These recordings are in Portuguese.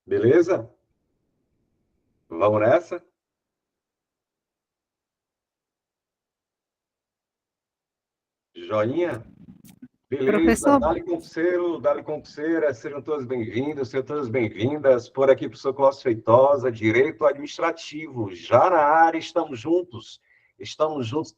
Beleza? Vamos nessa? Joinha? Beleza, Professor, dale concurseira, sejam todos bem-vindos, sejam todas bem-vindas. Por aqui, professor Cláudio Feitosa, Direito Administrativo. Já na área, estamos juntos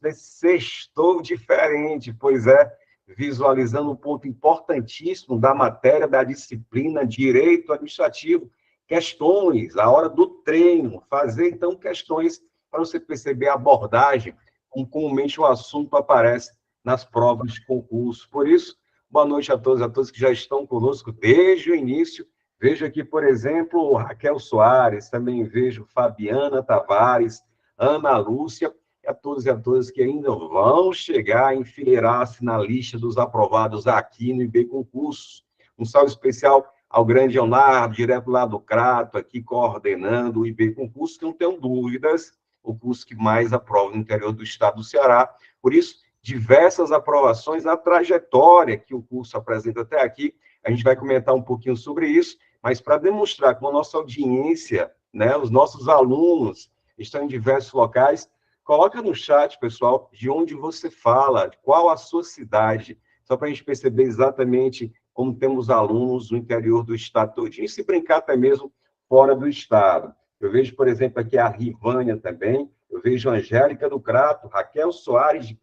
nesse sextou diferente, pois é, visualizando um ponto importantíssimo da matéria, da disciplina Direito Administrativo. Questões, a hora do treino, fazer, então, questões para você perceber a abordagem, como comumente o assunto aparece nas provas de concurso. Por isso, boa noite a todos que já estão conosco desde o início. Vejo aqui, por exemplo, Raquel Soares, também vejo Fabiana Tavares, Ana Lúcia, e a todas que ainda vão chegar a enfileirar-se na lista dos aprovados aqui no IB Concursos. Um salve especial ao grande Leonardo, direto lá do Crato, aqui coordenando o IB Concurso, que não tenho dúvidas, o curso que mais aprova no interior do estado do Ceará. Por isso, diversas aprovações, a trajetória que o curso apresenta até aqui. A gente vai comentar um pouquinho sobre isso, mas para demonstrar que a nossa audiência, né, os nossos alunos estão em diversos locais, coloca no chat, pessoal, de onde você fala, qual a sua cidade, só para a gente perceber exatamente como temos alunos no interior do estado todinho, e se brincar até mesmo fora do estado. Eu vejo, por exemplo, aqui a Rivânia também, eu vejo Angélica do Crato, Raquel Soares de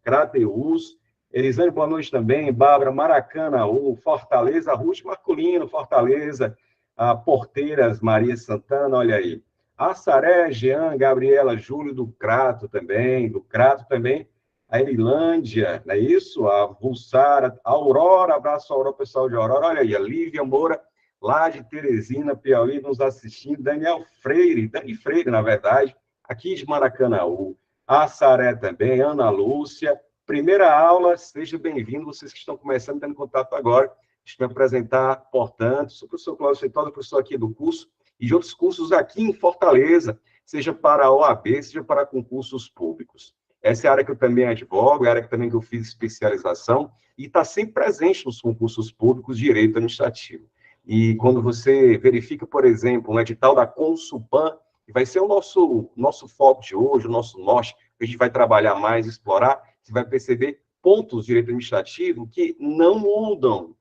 Crateús, Elisane, boa noite também, Bárbara Maracanaú, Fortaleza, Ruth Marculino, Fortaleza, a Porteiras, Maria Santana, olha aí. Assaré, Jean, Gabriela, Júlio do Crato também, a Erilândia, não é isso? A Vulsara, a Aurora, abraço ao pessoal de Aurora, olha aí, a Lívia Moura, lá de Teresina, Piauí, nos assistindo, Dani Freire, na verdade, aqui de Maracanaú, a Saré também, Ana Lúcia. Primeira aula, seja bem-vindo, vocês que estão começando, tendo contato agora. Deixa eu me apresentar, portanto, sou o professor Cláudio Feitosa, professor aqui do curso, e de outros cursos aqui em Fortaleza, seja para a OAB, seja para concursos públicos. Essa é a área que eu também advogo, é a área que também que eu fiz especialização, e está sempre presente nos concursos públicos de direito administrativo. E quando você verifica, por exemplo, um edital da Consulpan, que vai ser o nosso foco de hoje, o nosso norte, que a gente vai trabalhar mais, explorar, você vai perceber pontos de direito administrativo que não mudam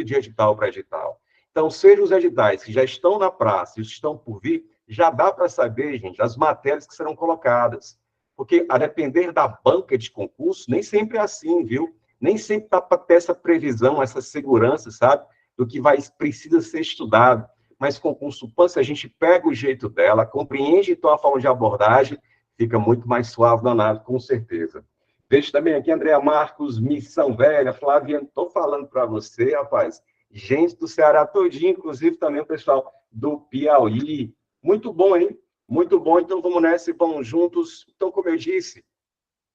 de edital para edital. Então, sejam os editais que já estão na praça e os que estão por vir, já dá para saber, gente, as matérias que serão colocadas. Porque, a depender da banca de concurso, nem sempre é assim, viu? Nem sempre dá para ter essa previsão, essa segurança, sabe? Do que precisa ser estudado. Mas com o Consulpan, se a gente pega o jeito dela, compreende então a forma de abordagem, fica muito mais suave na análise, com certeza. Vejo também aqui Andréa Marcos, Missão Velha, Flaviano, estou falando para você, rapaz, gente do Ceará todinho, inclusive também o pessoal do Piauí. Muito bom, hein? Muito bom, então vamos nessa e vamos juntos. Então, como eu disse,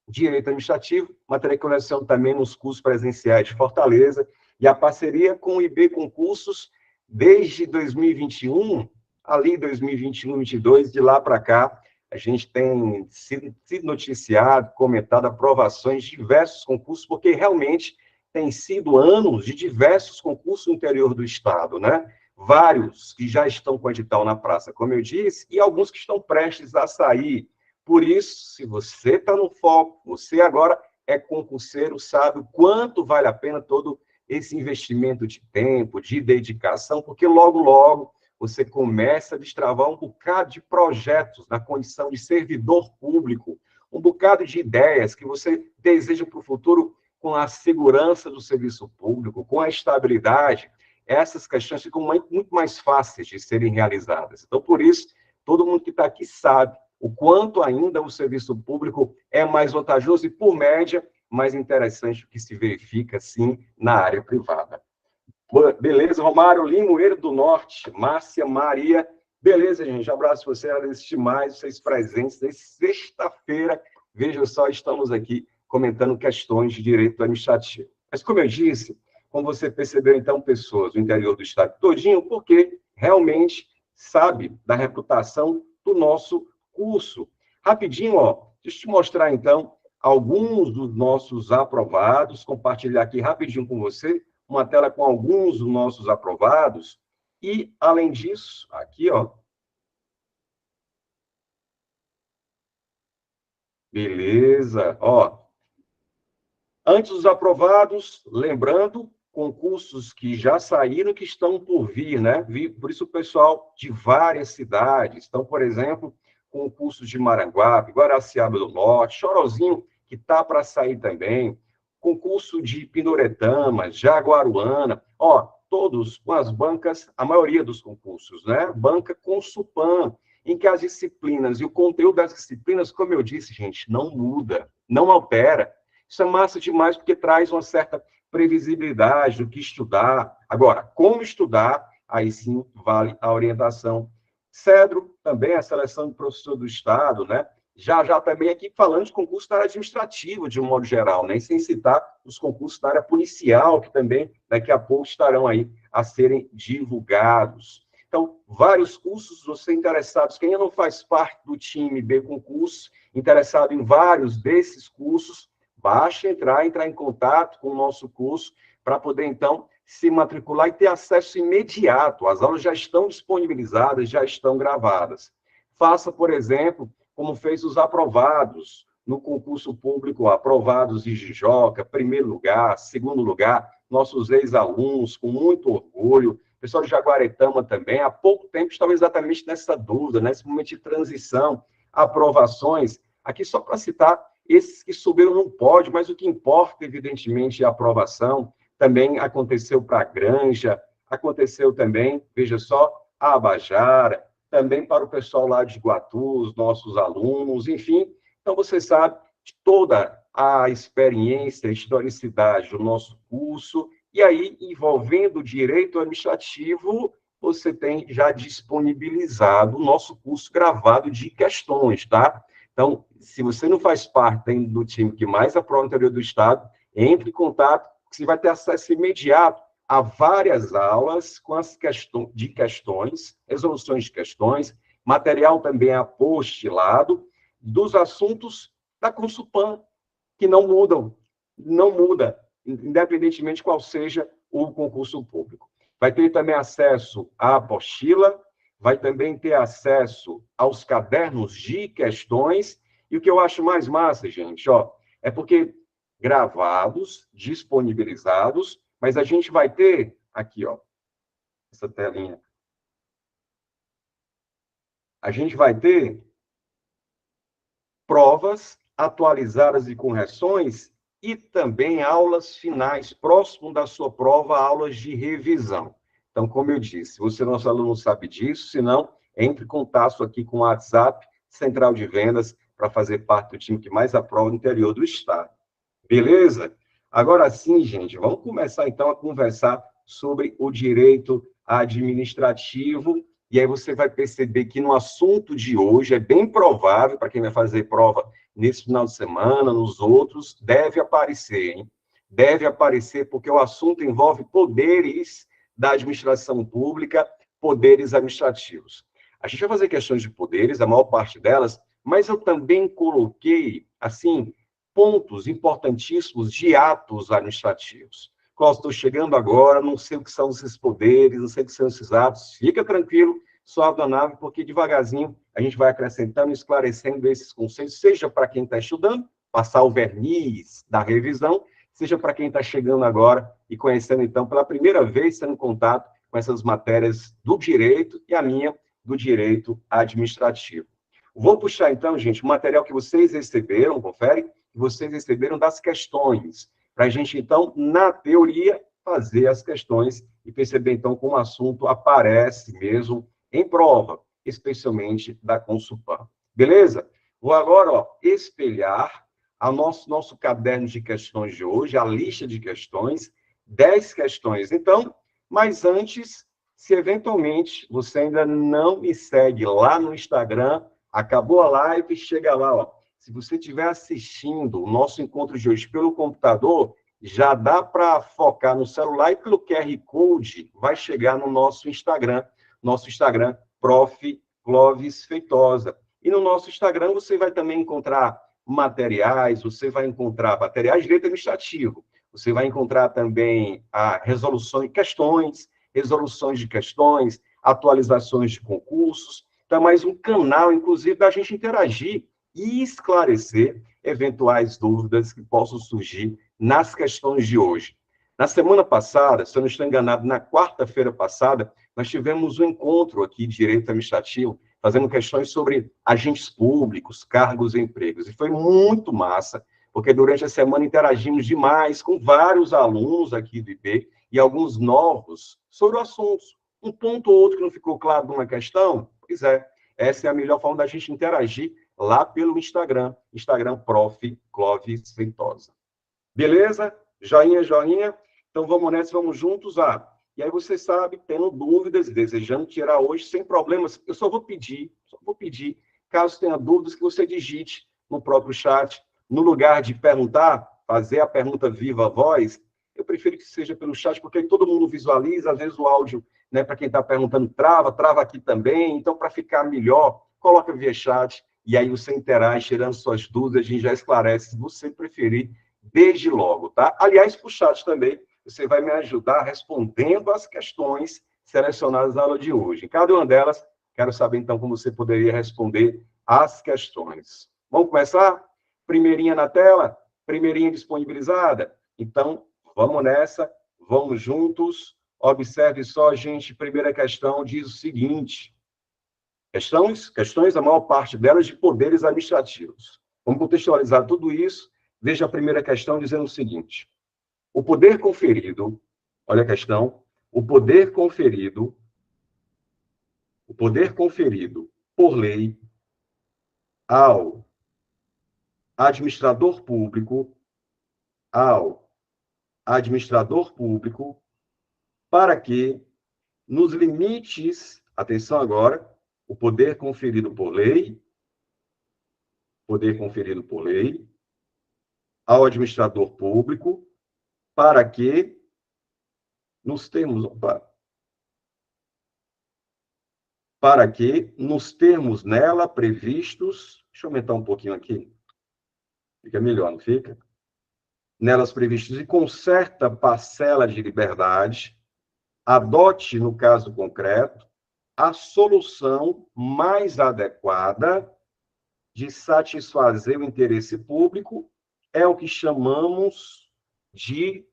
Direito Administrativo, matéria que eu leciono também nos cursos presenciais de Fortaleza, e a parceria com o IB Concursos desde 2021, ali 2021, 2022, de lá para cá, a gente tem sido noticiado, comentado aprovações de diversos concursos, porque realmente tem sido anos de diversos concursos no interior do Estado, né? Vários que já estão com edital na praça, como eu disse, e alguns que estão prestes a sair. Por isso, se você está no foco, você agora é concurseiro, sabe o quanto vale a pena todo esse investimento de tempo, de dedicação, porque logo, logo, você começa a destravar um bocado de projetos na condição de servidor público, um bocado de ideias que você deseja para o futuro com a segurança do serviço público, com a estabilidade. Essas questões ficam muito mais fáceis de serem realizadas. Então, por isso, todo mundo que está aqui sabe o quanto ainda o serviço público é mais vantajoso e, por média, mais interessante do que se verifica, sim, na área privada. Beleza, Romário Limoeiro do Norte, Márcia Maria. Beleza, gente, abraço você, agradeço demais vocês presentes nessa sexta-feira. Veja só, estamos aqui comentando questões de direito administrativo. Mas, como eu disse, como você percebeu, então, pessoas do interior do estado todinho, porque realmente sabe da reputação do nosso curso. Rapidinho, ó, deixa eu te mostrar, então, alguns dos nossos aprovados, compartilhar aqui rapidinho com você, uma tela com alguns dos nossos aprovados, E, além disso, aqui, ó, beleza, ó, antes dos aprovados, lembrando, concursos que já saíram, que estão por vir, né? Por isso o pessoal de várias cidades. Então, por exemplo, concursos de Maranguape, Guaraciaba do Norte, Chorozinho, que está para sair também, concurso de Pindoretama, Jaguaruana, ó, todos com as bancas, a maioria dos concursos, né? Banca com Supan, em que as disciplinas e o conteúdo das disciplinas, como eu disse, gente, não muda, não altera. Isso é massa demais, porque traz uma certa previsibilidade do que estudar. Agora, como estudar, aí sim vale a orientação. Cedro, também a seleção de professor do Estado, né? Já também aqui falando de concurso da área administrativa, de um modo geral, né? E sem citar os concursos da área policial, que também daqui a pouco estarão aí a serem divulgados. Então, vários cursos, você interessados, quem ainda não faz parte do time B Concurso, interessado em vários desses cursos, basta entrar em contato com o nosso curso para poder, então, se matricular e ter acesso imediato. As aulas já estão disponibilizadas, já estão gravadas. Faça, por exemplo, como fez os aprovados no concurso público, aprovados de Jijoca, primeiro lugar, segundo lugar, nossos ex-alunos, com muito orgulho, pessoal de Jaguaretama também, há pouco tempo estavam exatamente nessa dúvida, nesse momento de transição, aprovações. Aqui, só para citar, esses que subiram não pode, mas o que importa, evidentemente, é a aprovação. Também aconteceu para a Granja, aconteceu também, veja só, a Abajara, também para o pessoal lá de Iguatu, os nossos alunos, enfim. Então, você sabe de toda a experiência, a historicidade do nosso curso, e aí, envolvendo o direito administrativo, você tem já disponibilizado o nosso curso gravado de questões, tá? Então, se você não faz parte do time que mais aprova no interior do Estado, entre em contato, que você vai ter acesso imediato a várias aulas com as questões, resoluções de questões, material também apostilado, dos assuntos da Consupan, que não mudam, não muda, independentemente qual seja o concurso público. Vai ter também acesso à apostila, vai também ter acesso aos cadernos de questões, e o que eu acho mais massa, gente, ó, é porque gravados, disponibilizados, mas a gente vai ter aqui, ó, essa telinha. A gente vai ter provas atualizadas e correções e também aulas finais, próximo da sua prova, aulas de revisão. Então, como eu disse, você, nosso aluno, sabe disso, se não, entre em contato aqui com o WhatsApp, Central de Vendas, para fazer parte do time que mais aprova no interior do Estado. Beleza? Agora sim, gente, vamos começar então a conversar sobre o direito administrativo, e aí você vai perceber que no assunto de hoje é bem provável, para quem vai fazer prova nesse final de semana, nos outros, deve aparecer, hein? Deve aparecer, porque o assunto envolve poderes da administração pública, poderes administrativos. A gente vai fazer questões de poderes, a maior parte delas, mas eu também coloquei, assim, pontos importantíssimos de atos administrativos. Cláudio, estou chegando agora, não sei o que são esses poderes, não sei o que são esses atos. Fica tranquilo, sobe a nave, porque devagarzinho a gente vai acrescentando e esclarecendo esses conceitos, seja para quem está estudando, passar o verniz da revisão, seja para quem está chegando agora e conhecendo, então, pela primeira vez, tendo contato com essas matérias do direito e a minha do direito administrativo. Vou puxar, então, gente, o material que vocês receberam, confere, que vocês receberam das questões, para a gente, então, na teoria, fazer as questões e perceber, então, como o assunto aparece mesmo em prova, especialmente da Consupan. Beleza? Vou agora, ó, espelhar a nosso caderno de questões de hoje, a lista de questões, 10 questões. Então, mas antes, se eventualmente você ainda não me segue lá no Instagram, acabou a live, chega lá, ó. Se você estiver assistindo o nosso encontro de hoje pelo computador, já dá para focar no celular e pelo QR Code vai chegar no nosso Instagram, Prof. Clóvis Feitosa. E no nosso Instagram você vai também encontrar materiais, você vai encontrar materiais de direito administrativo, você vai encontrar também a resolução de questões, resoluções de questões, atualizações de concursos. Então, é mais um canal, inclusive, da gente interagir e esclarecer eventuais dúvidas que possam surgir nas questões de hoje. Na semana passada, se eu não estou enganado, na quarta-feira passada, nós tivemos um encontro aqui de direito administrativo, fazendo questões sobre agentes públicos, cargos e empregos. E foi muito massa, porque durante a semana interagimos demais com vários alunos aqui do IB e alguns novos sobre o assunto. Um ponto ou outro que não ficou claro numa questão, pois é, essa é a melhor forma da gente interagir lá pelo Instagram Prof. Clóvis Feitosa. Beleza? Joinha, joinha. Então, vamos nessa, vamos juntos. E aí você sabe, tendo dúvidas, desejando tirar hoje, sem problemas, eu só vou pedir, caso tenha dúvidas, que você digite no próprio chat. No lugar de perguntar, fazer a pergunta viva voz, eu prefiro que seja pelo chat, porque aí todo mundo visualiza, às vezes o áudio, né, para quem está perguntando, trava aqui também. Então, para ficar melhor, coloca via chat, e aí você interage, tirando suas dúvidas, a gente já esclarece, se você preferir, desde logo, tá? Aliás, para o chat também, você vai me ajudar respondendo as questões selecionadas na aula de hoje. Em cada uma delas, quero saber, então, como você poderia responder as questões. Vamos começar? Primeirinha na tela? Primeirinha disponibilizada? Então, vamos nessa, vamos juntos. Observe só, gente, primeira questão diz o seguinte. Questões, a maior parte delas, de poderes administrativos. Vamos contextualizar tudo isso. Veja a primeira questão dizendo o seguinte. O poder conferido, olha a questão, o poder conferido por lei ao administrador público, para que, nos limites, atenção agora, o poder conferido por lei, ao administrador público, para que, nos termos nela previstos, deixa eu aumentar um pouquinho aqui, fica melhor, não fica? Nelas previstos e com certa parcela de liberdade, adote, no caso concreto, a solução mais adequada de satisfazer o interesse público, é o que chamamos de...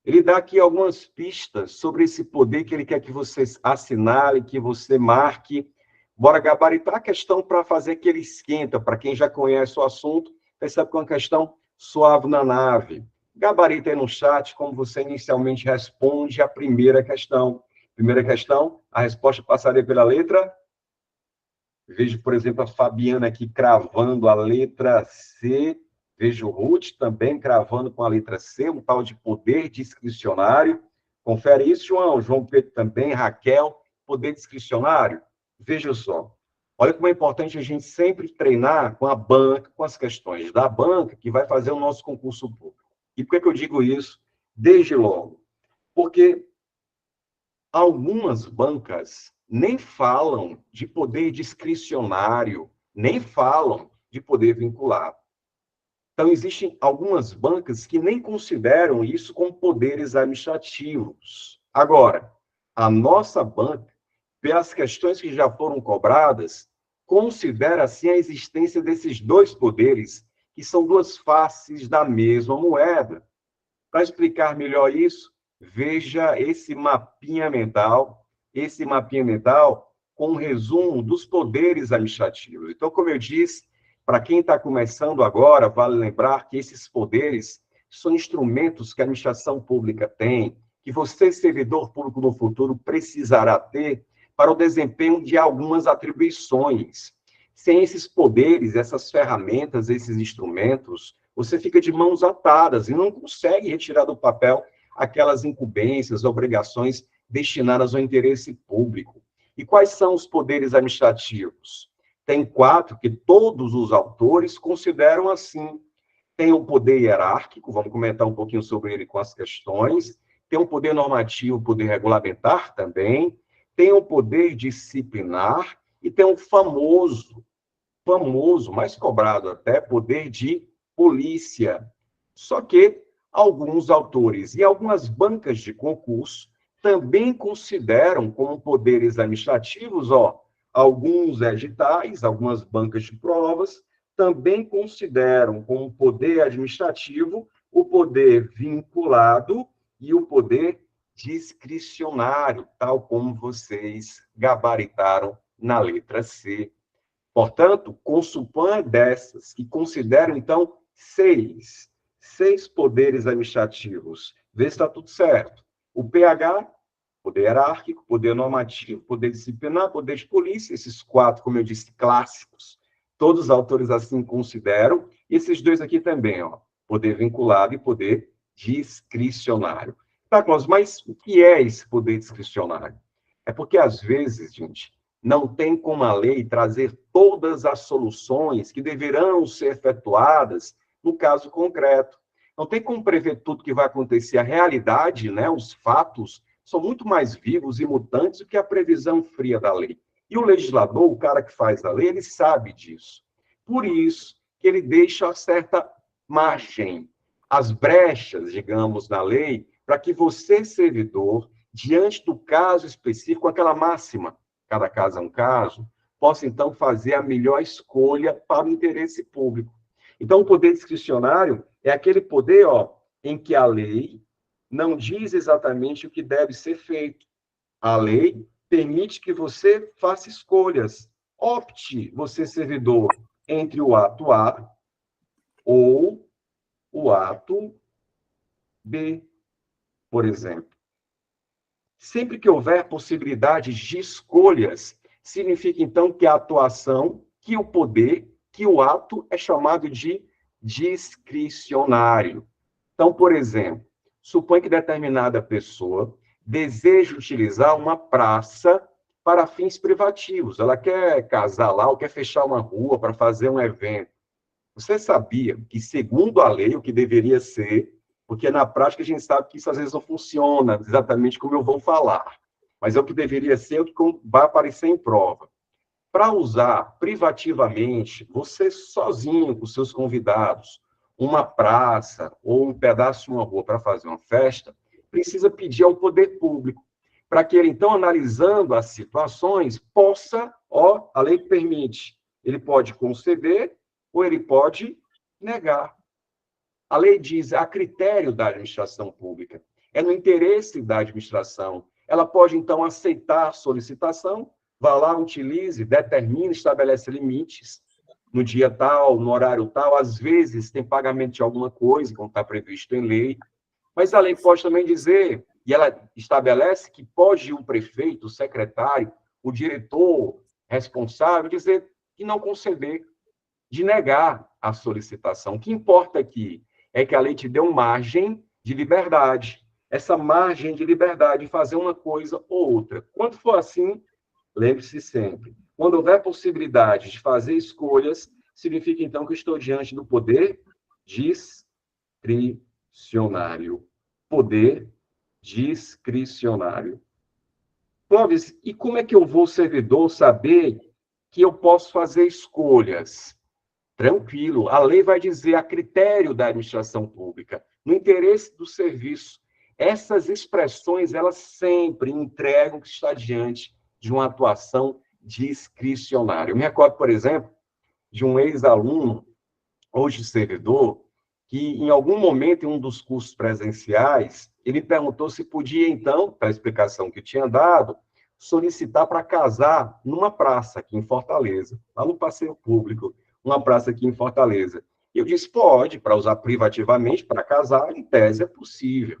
Ele dá aqui algumas pistas sobre esse poder que ele quer que você assinale, que você marque. Bora gabaritar a questão para fazer aquele esquenta, para quem já conhece o assunto, percebe que é uma questão suave na nave. Gabarita aí no chat como você inicialmente responde a primeira questão. Primeira questão, a resposta passaria pela letra. Vejo, por exemplo, a Fabiana aqui cravando a letra C. Vejo o Ruth também cravando com a letra C, um tal de poder discricionário. Confere isso, João. João Pedro também, Raquel, poder discricionário. Veja só. Olha como é importante a gente sempre treinar com a banca, com as questões da banca, que vai fazer o nosso concurso público. E por que eu digo isso? Desde logo. Porque algumas bancas nem falam de poder discricionário, nem falam de poder vinculado. Então, existem algumas bancas que nem consideram isso como poderes administrativos. Agora, a nossa banca, pelas questões que já foram cobradas, considera, assim, a existência desses dois poderes, que são duas faces da mesma moeda. Para explicar melhor isso, veja esse mapinha mental com um resumo dos poderes administrativos. Então, como eu disse, para quem está começando agora, vale lembrar que esses poderes são instrumentos que a administração pública tem, que você, servidor público no futuro, precisará ter para o desempenho de algumas atribuições. Sem esses poderes, essas ferramentas, esses instrumentos, você fica de mãos atadas e não consegue retirar do papel aquelas incumbências, obrigações destinadas ao interesse público. E quais são os poderes administrativos? Tem 4 que todos os autores consideram assim. Tem o poder hierárquico, vamos comentar um pouquinho sobre ele com as questões. Tem o poder normativo, o poder regulamentar também. Tem o poder disciplinar e tem o famoso, mais cobrado até, poder de polícia. Só que alguns autores e algumas bancas de concurso também consideram como poderes administrativos, ó, alguns editais, algumas bancas de provas, também consideram como poder administrativo o poder vinculado e o poder discricionário, tal como vocês gabaritaram na letra C. Portanto, consupam dessas, e consideram, então, seis poderes administrativos. Vê se está tudo certo. O PH, poder hierárquico, poder normativo, poder disciplinar, poder de polícia, esses quatro, como eu disse, clássicos. Todos os autores assim consideram, e esses dois aqui também, ó, poder vinculado e poder discricionário. Tá, Cláudio, mas o que é esse poder discricionário? É porque, às vezes, gente, não tem como a lei trazer todas as soluções que deverão ser efetuadas no caso concreto. Não tem como prever tudo que vai acontecer. A realidade, né, os fatos, são muito mais vivos e mutantes do que a previsão fria da lei. E o legislador, o cara que faz a lei, ele sabe disso. Por isso que ele deixa certa margem, as brechas, digamos, na lei, para que você, servidor, diante do caso específico, aquela máxima, cada caso é um caso, possa, então, fazer a melhor escolha para o interesse público. Então, o poder discricionário é aquele poder, ó, em que a lei não diz exatamente o que deve ser feito. A lei permite que você faça escolhas. Opte, você, servidor, entre o ato A ou o ato B, por exemplo. Sempre que houver possibilidade de escolhas, significa, então, que a atuação, que o poder, que o ato é chamado de discricionário. Então, por exemplo, supõe que determinada pessoa deseja utilizar uma praça para fins privativos. Ela quer casar lá ou quer fechar uma rua para fazer um evento. Você sabia que, segundo a lei, o que deveria ser, porque na prática a gente sabe que isso às vezes não funciona exatamente como eu vou falar, mas é o que deveria ser, o que vai aparecer em prova. Para usar privativamente, você sozinho com seus convidados, uma praça ou um pedaço de uma rua para fazer uma festa, precisa pedir ao poder público, para que ele, então, analisando as situações, possa, ó, a lei permite, ele pode conceder ou ele pode negar. A lei diz, a critério da administração pública, é no interesse da administração. Ela pode, então, aceitar a solicitação, vá lá, utilize, determine, estabelece limites, no dia tal, no horário tal, às vezes tem pagamento de alguma coisa, como está previsto em lei, mas a lei pode também dizer, e ela estabelece que pode o prefeito, o secretário, o diretor responsável dizer que não conceder, de negar a solicitação. O que importa aqui é que a lei te deu margem de liberdade. Essa margem de liberdade de fazer uma coisa ou outra. Quando for assim, lembre-se sempre, quando houver possibilidade de fazer escolhas, significa então que estou diante do poder discricionário. Poder discricionário. Clóvis, e como é que eu vou, servidor, saber que eu posso fazer escolhas? Tranquilo, a lei vai dizer a critério da administração pública, no interesse do serviço. Essas expressões, elas sempre entregam que está diante de uma atuação discricionária. Eu me recordo, por exemplo, de um ex-aluno, hoje servidor, que em algum momento, em um dos cursos presenciais, ele perguntou se podia, então, pela explicação que tinha dado, solicitar para casar numa praça aqui em Fortaleza, lá no passeio público, uma praça aqui em Fortaleza. E eu disse, pode, para usar privativamente, para casar, em tese é possível.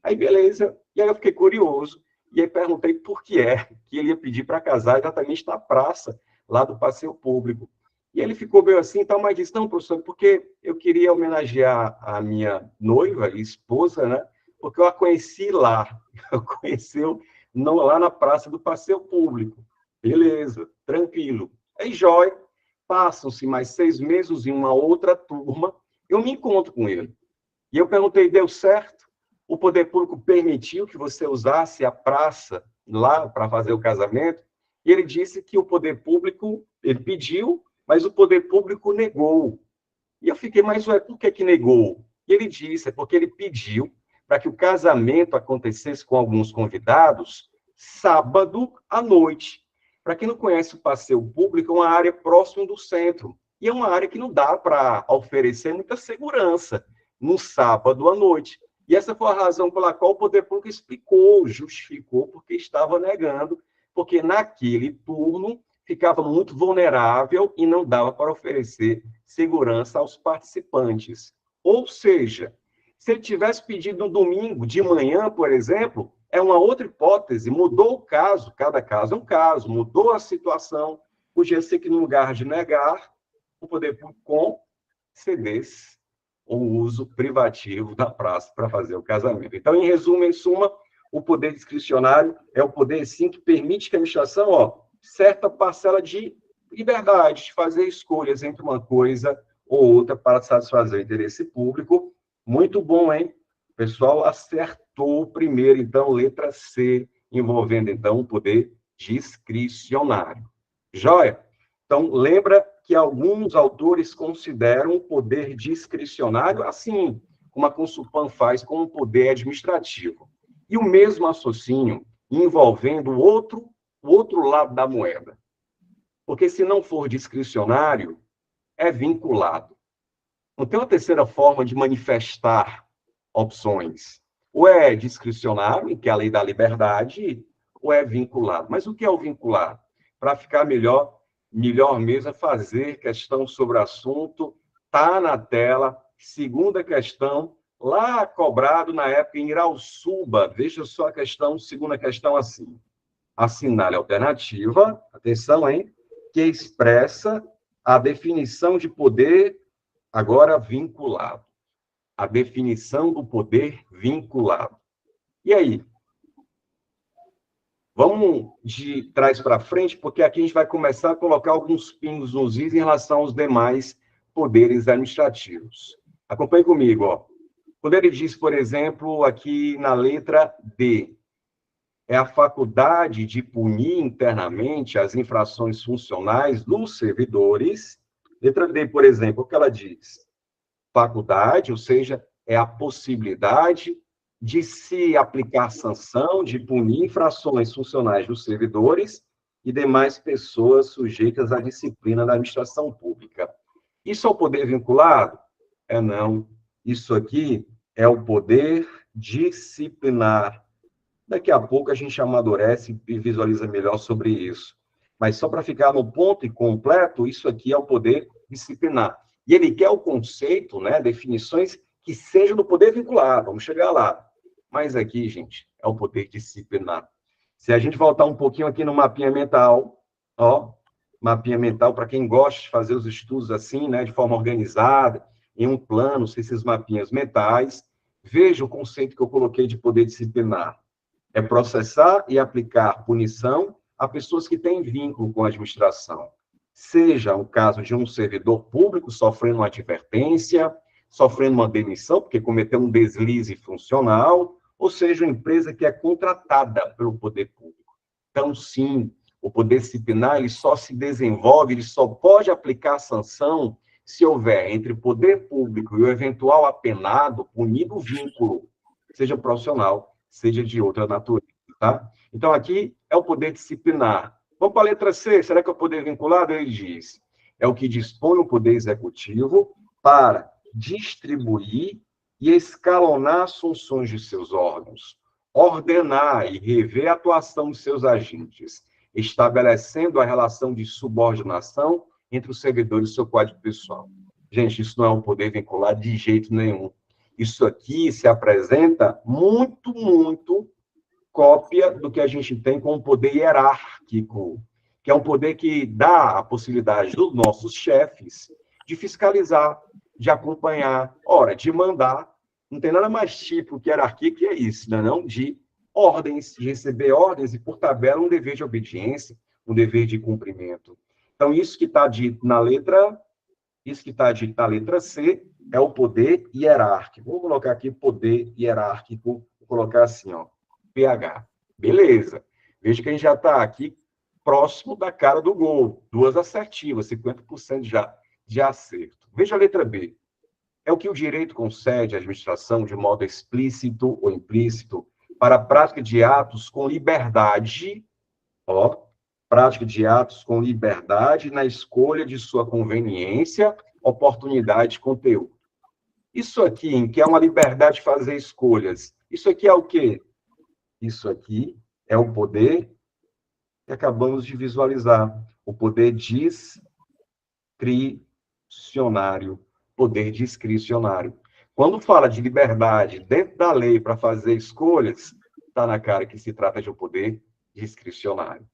Aí, beleza. E aí eu fiquei curioso, e aí perguntei por que é que ele ia pedir para casar exatamente na praça, lá do passeio público. E ele ficou meio assim, então, mas disse, não, professor, porque eu queria homenagear a minha noiva e esposa, né? Porque eu a conheci lá, eu conheci não, lá na praça do passeio público. Beleza, tranquilo. Aí, jóia, passam-se mais 6 meses em uma outra turma, eu me encontro com ele. E eu perguntei, deu certo? O poder público permitiu que você usasse a praça lá para fazer o casamento? E ele disse que o poder público, ele pediu, mas o poder público negou. E eu fiquei, mas ué, por que negou? E ele disse, é porque ele pediu para que o casamento acontecesse com alguns convidados sábado à noite. Para quem não conhece o passeio público, é uma área próxima do centro. E é uma área que não dá para oferecer muita segurança no sábado à noite. E essa foi a razão pela qual o poder público explicou, justificou, porque estava negando, porque naquele turno ficava muito vulnerável e não dava para oferecer segurança aos participantes. Ou seja, se ele tivesse pedido no domingo de manhã, por exemplo, é uma outra hipótese, mudou o caso, cada caso é um caso, mudou a situação, podia ser que no lugar de negar, o poder público concedesse o uso privativo da praça para fazer o casamento. Então, em resumo, em suma, o poder discricionário é o poder, sim, que permite que a administração, certa parcela de liberdade de fazer escolhas entre uma coisa ou outra para satisfazer o interesse público. Muito bom, hein? O pessoal acertou primeiro, então, letra C, envolvendo, então, o poder discricionário. Joia? Então, lembra que alguns autores consideram o poder discricionário, assim como a Consulpan faz com o poder administrativo. E o mesmo raciocínio envolvendo o outro lado da moeda. Porque se não for discricionário, é vinculado. Não tem uma terceira forma de manifestar opções. Ou é discricionário, em que é a lei da liberdade, ou é vinculado. Mas o que é o vinculado? Para ficar melhor mesmo é fazer questão sobre o assunto, está na tela. Segunda questão, lá cobrado na época em Irauçuba, veja só a questão, segunda questão assim. Assinale a alternativa, atenção, hein, que expressa a definição de poder agora vinculado. A definição do poder vinculado. E aí? Vamos de trás para frente, porque aqui a gente vai começar a colocar alguns pingos nos is em relação aos demais poderes administrativos. Acompanhe comigo, ó. Quando ele diz, por exemplo, aqui na letra D, é a faculdade de punir internamente as infrações funcionais dos servidores. Letra D, por exemplo, o que ela diz? Faculdade, ou seja, é a possibilidade de se aplicar sanção, de punir infrações funcionais dos servidores e demais pessoas sujeitas à disciplina da administração pública. Isso é o poder vinculado? É não. Isso aqui é o poder disciplinar. Daqui a pouco a gente amadurece e visualiza melhor sobre isso. Mas só para ficar no ponto e completo, isso aqui é o poder disciplinar. E ele quer o conceito, né, definições que sejam do poder vinculado. Vamos chegar lá. Mas aqui, gente, é o poder disciplinar. Se a gente voltar um pouquinho aqui no mapinha mental, ó, mapinha mental, para quem gosta de fazer os estudos assim, né, de forma organizada, em um plano, esses mapinhas mentais, veja o conceito que eu coloquei de poder disciplinar. É processar e aplicar punição a pessoas que têm vínculo com a administração. Seja o caso de um servidor público sofrendo uma advertência, sofrendo uma demissão, porque cometeu um deslize funcional, ou seja, uma empresa que é contratada pelo poder público. Então, sim, o poder disciplinar ele só se desenvolve, ele só pode aplicar sanção se houver entre o poder público e o eventual apenado, punido vínculo, seja profissional, seja de outra natureza, tá? Então, aqui é o poder disciplinar. Vamos para a letra C, será que é o poder vinculado? Ele diz, é o que dispõe o poder executivo para distribuir e escalonar as funções de seus órgãos, ordenar e rever a atuação de seus agentes, estabelecendo a relação de subordinação entre os servidores e seu quadro pessoal. Gente, isso não é um poder vinculado de jeito nenhum. Isso aqui se apresenta muito cópia do que a gente tem com o poder hierárquico, que é um poder que dá a possibilidade dos nossos chefes de fiscalizar, de acompanhar, ora, de mandar. Não tem nada mais típico que hierarquia que é isso, né? Não de ordens, de receber ordens e, por tabela, um dever de obediência, um dever de cumprimento. Então, isso que está dito na letra C é o poder hierárquico. Vou colocar aqui poder hierárquico, vou colocar assim, ó, PH. Beleza. Veja que a gente já está aqui próximo da cara do gol. Duas assertivas, 50% já de acerto. Veja a letra B. É o que o direito concede à administração de modo explícito ou implícito para a prática de atos com liberdade, ó, prática de atos com liberdade na escolha de sua conveniência, oportunidade e conteúdo. Isso aqui, em que é uma liberdade de fazer escolhas, isso aqui é o quê? Isso aqui é o poder que acabamos de visualizar, o poder discricionário, poder discricionário. Quando fala de liberdade dentro da lei para fazer escolhas, está na cara que se trata de um poder discricionário.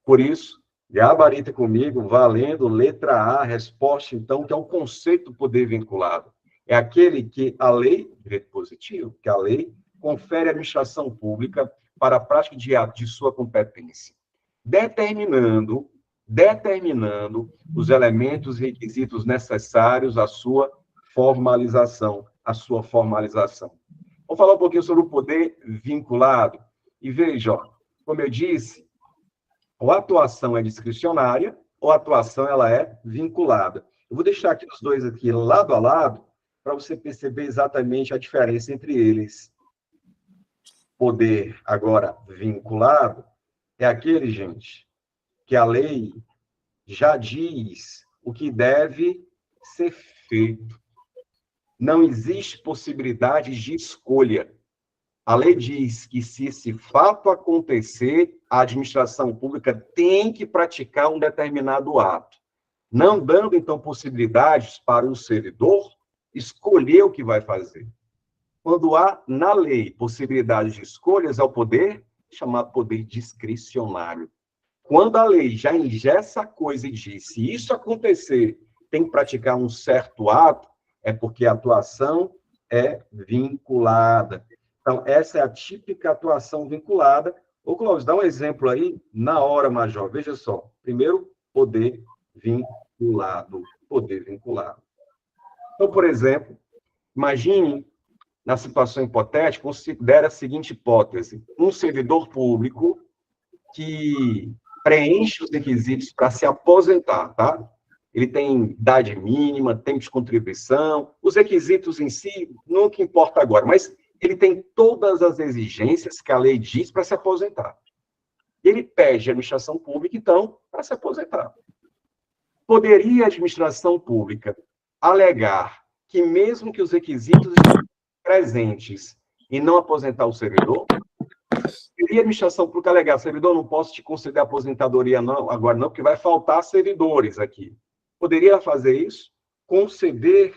Por isso, gabarita comigo, valendo letra A, resposta, então, que é o conceito do poder vinculado. É aquele que a lei, direito positivo, que a lei confere à administração pública para a prática de ato de sua competência, determinando os elementos e requisitos necessários à sua formalização, Vamos falar um pouquinho sobre o poder vinculado. E veja, ó, como eu disse, ou a atuação é discricionária, ou a atuação ela é vinculada. Eu vou deixar aqui os dois aqui lado a lado, para você perceber exatamente a diferença entre eles. Poder, agora, vinculado, é aquele, gente, que a lei já diz o que deve ser feito. Não existe possibilidade de escolha. A lei diz que, se esse fato acontecer, a administração pública tem que praticar um determinado ato, não dando, então, possibilidades para o servidor escolher o que vai fazer. Quando há, na lei, possibilidades de escolhas, é o poder chamado poder discricionário. Quando a lei já engessa a coisa e diz, se isso acontecer, tem que praticar um certo ato, é porque a atuação é vinculada. Então, essa é a típica atuação vinculada. Ô, Cláudio, dá um exemplo aí, na hora, Major. Veja só. Primeiro, poder vinculado. Poder vinculado. Então, por exemplo, imagine, na situação hipotética, considere a seguinte hipótese. Um servidor público que preenche os requisitos para se aposentar, tá? Ele tem idade mínima, tempo de contribuição, os requisitos em si, não que importa agora, mas ele tem todas as exigências que a lei diz para se aposentar. Ele pede à administração pública, então, para se aposentar. Poderia a administração pública alegar que, mesmo que os requisitos estejam presentes e não aposentar o servidor? Poderia a administração pública alegar, servidor, não posso te conceder aposentadoria não, agora não, porque vai faltar servidores aqui. Poderia fazer isso? Conceder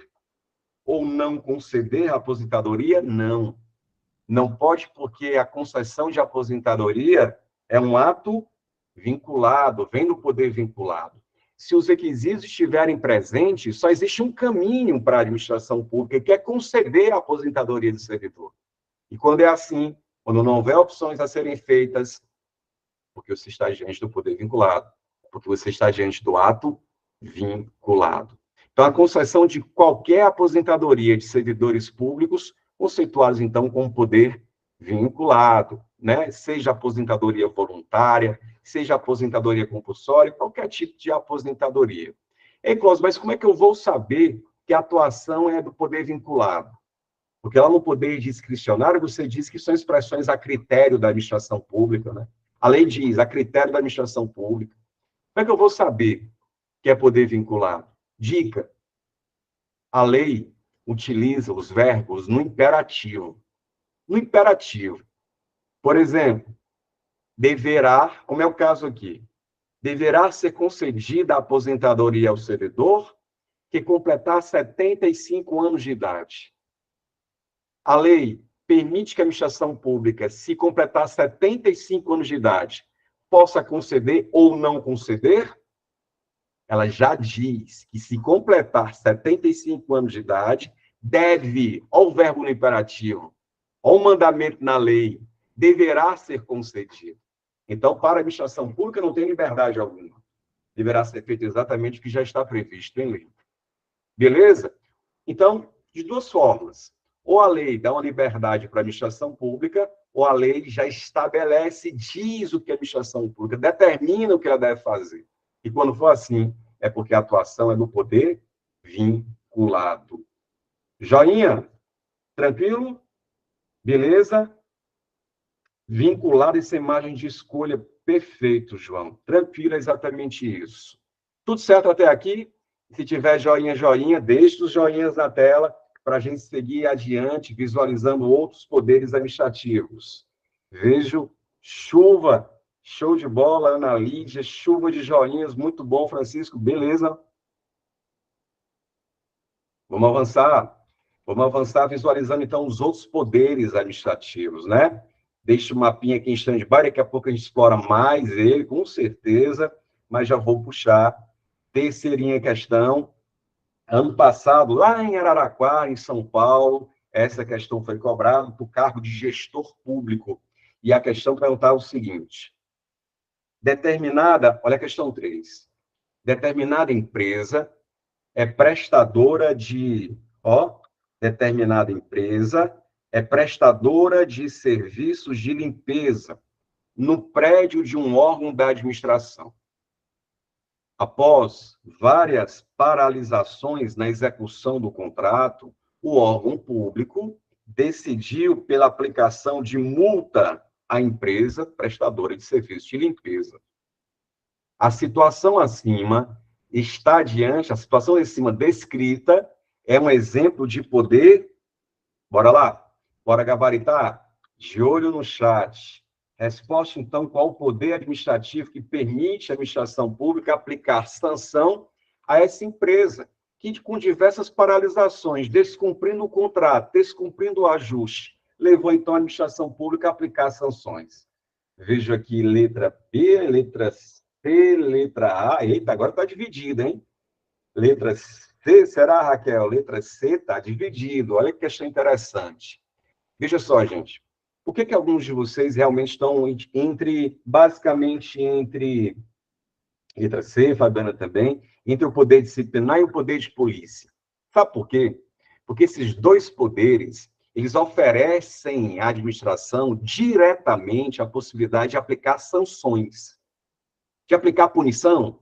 ou não conceder a aposentadoria? Não. Não pode, porque a concessão de aposentadoria é um ato vinculado, vem do poder vinculado. Se os requisitos estiverem presentes, só existe um caminho para a administração pública, que é conceder a aposentadoria do servidor. E quando é assim, quando não houver opções a serem feitas, porque você está diante do poder vinculado, porque você está diante do ato vinculado. Então, a concessão de qualquer aposentadoria de servidores públicos, conceituados, então, como poder vinculado, né? Seja aposentadoria voluntária, seja aposentadoria compulsória, qualquer tipo de aposentadoria. Ei, Cláudio, mas como é que eu vou saber que a atuação é do poder vinculado? Porque lá no poder discricionário, você diz que são expressões a critério da administração pública, né? A lei diz, a critério da administração pública. Como é que eu vou saber que é poder vinculado? Dica: a lei utiliza os verbos no imperativo. No imperativo. Por exemplo, deverá, como é o caso aqui, deverá ser concedida a aposentadoria ao servidor que completar 75 anos de idade. A lei permite que a administração pública, se completar 75 anos de idade, possa conceder ou não conceder? Ela já diz que, se completar 75 anos de idade, deve, ao verbo no imperativo, ao mandamento na lei, deverá ser concedido. Então, para a administração pública, não tem liberdade alguma. Deverá ser feito exatamente o que já está previsto em lei. Beleza? Então, de duas formas. Ou a lei dá uma liberdade para a administração pública, ou a lei já estabelece, diz o que a administração pública, determina o que ela deve fazer. E quando for assim, é porque a atuação é do poder vinculado. Joinha? Tranquilo? Beleza? Vinculado essa imagem de escolha. Perfeito, João. Tranquilo, é exatamente isso. Tudo certo até aqui? Se tiver joinha, joinha, deixe os joinhas na tela para a gente seguir adiante, visualizando outros poderes administrativos. Vejo chuva, show de bola, Ana Lídia, chuva de joinhas, muito bom, Francisco, beleza? Vamos avançar. Vamos avançar visualizando, então, os outros poderes administrativos, né? Deixa o mapinha aqui em stand-by, daqui a pouco a gente explora mais ele, com certeza, mas já vou puxar. Terceirinha questão. Ano passado, lá em Araraquara, em São Paulo, essa questão foi cobrada para o cargo de gestor público. E a questão perguntava o seguinte: olha a questão 3. Determinada empresa é prestadora de, determinada empresa é prestadora de serviços de limpeza no prédio de um órgão da administração. Após várias paralisações na execução do contrato, o órgão público decidiu pela aplicação de multa à empresa prestadora de serviços de limpeza. A situação acima a situação acima descrita é um exemplo de poder. Bora lá? Bora gabaritar? De olho no chat. Resposta, então, qual o poder administrativo que permite à administração pública aplicar sanção a essa empresa, que, com diversas paralisações, descumprindo o contrato, descumprindo o ajuste, levou, então, a administração pública a aplicar sanções. Vejo aqui letra B, letra C, letra A. Eita, agora está dividido, hein? Letra C, será, Raquel? Letra C está dividido. Olha que questão interessante. Veja só, gente. Por que alguns de vocês realmente estão basicamente entre letra C, Fabiana também, entre o poder disciplinar e o poder de polícia? Sabe por quê? Porque esses dois poderes, eles oferecem à administração diretamente a possibilidade de aplicar sanções, de aplicar punição,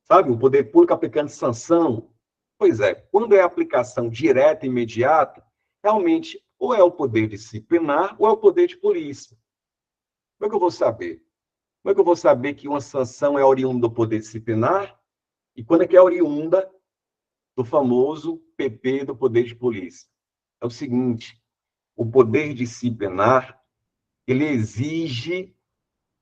sabe? O poder público aplicando sanção. Pois é, quando é aplicação direta e imediata, realmente ou é o poder disciplinar ou é o poder de polícia. Como é que eu vou saber? Como é que eu vou saber que uma sanção é oriunda do poder disciplinar e quando é que é oriunda do famoso PP do poder de polícia? É o seguinte, o poder disciplinar, ele exige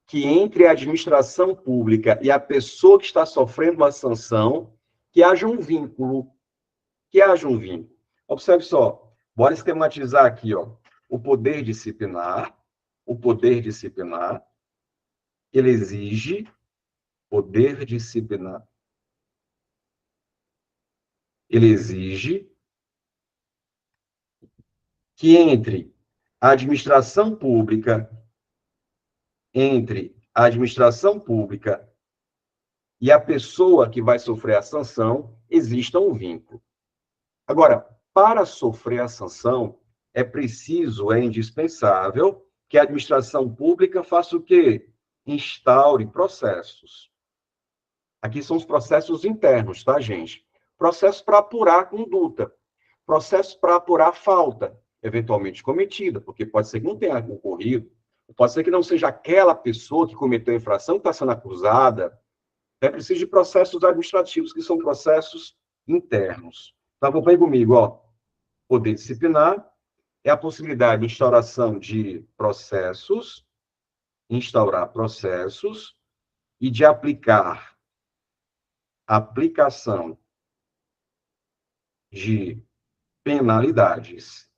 que entre a administração pública e a pessoa que está sofrendo uma sanção, que haja um vínculo. Que haja um vínculo. Observe só, bora esquematizar aqui, ó. O poder disciplinar, ele exige, poder disciplinar, ele exige que entre a administração pública e a pessoa que vai sofrer a sanção, exista um vínculo. Agora, para sofrer a sanção, é indispensável que a administração pública faça o quê? Instaure processos. Aqui são os processos internos, tá, gente? Processos para apurar a conduta, processos para apurar a falta, eventualmente cometida, porque pode ser que não tenha ocorrido, pode ser que não seja aquela pessoa que cometeu a infração que está sendo acusada. É preciso de processos administrativos, que são processos internos. Então, acompanhe comigo, ó. Poder disciplinar é a possibilidade de instaurar processos e de aplicação de penalidades.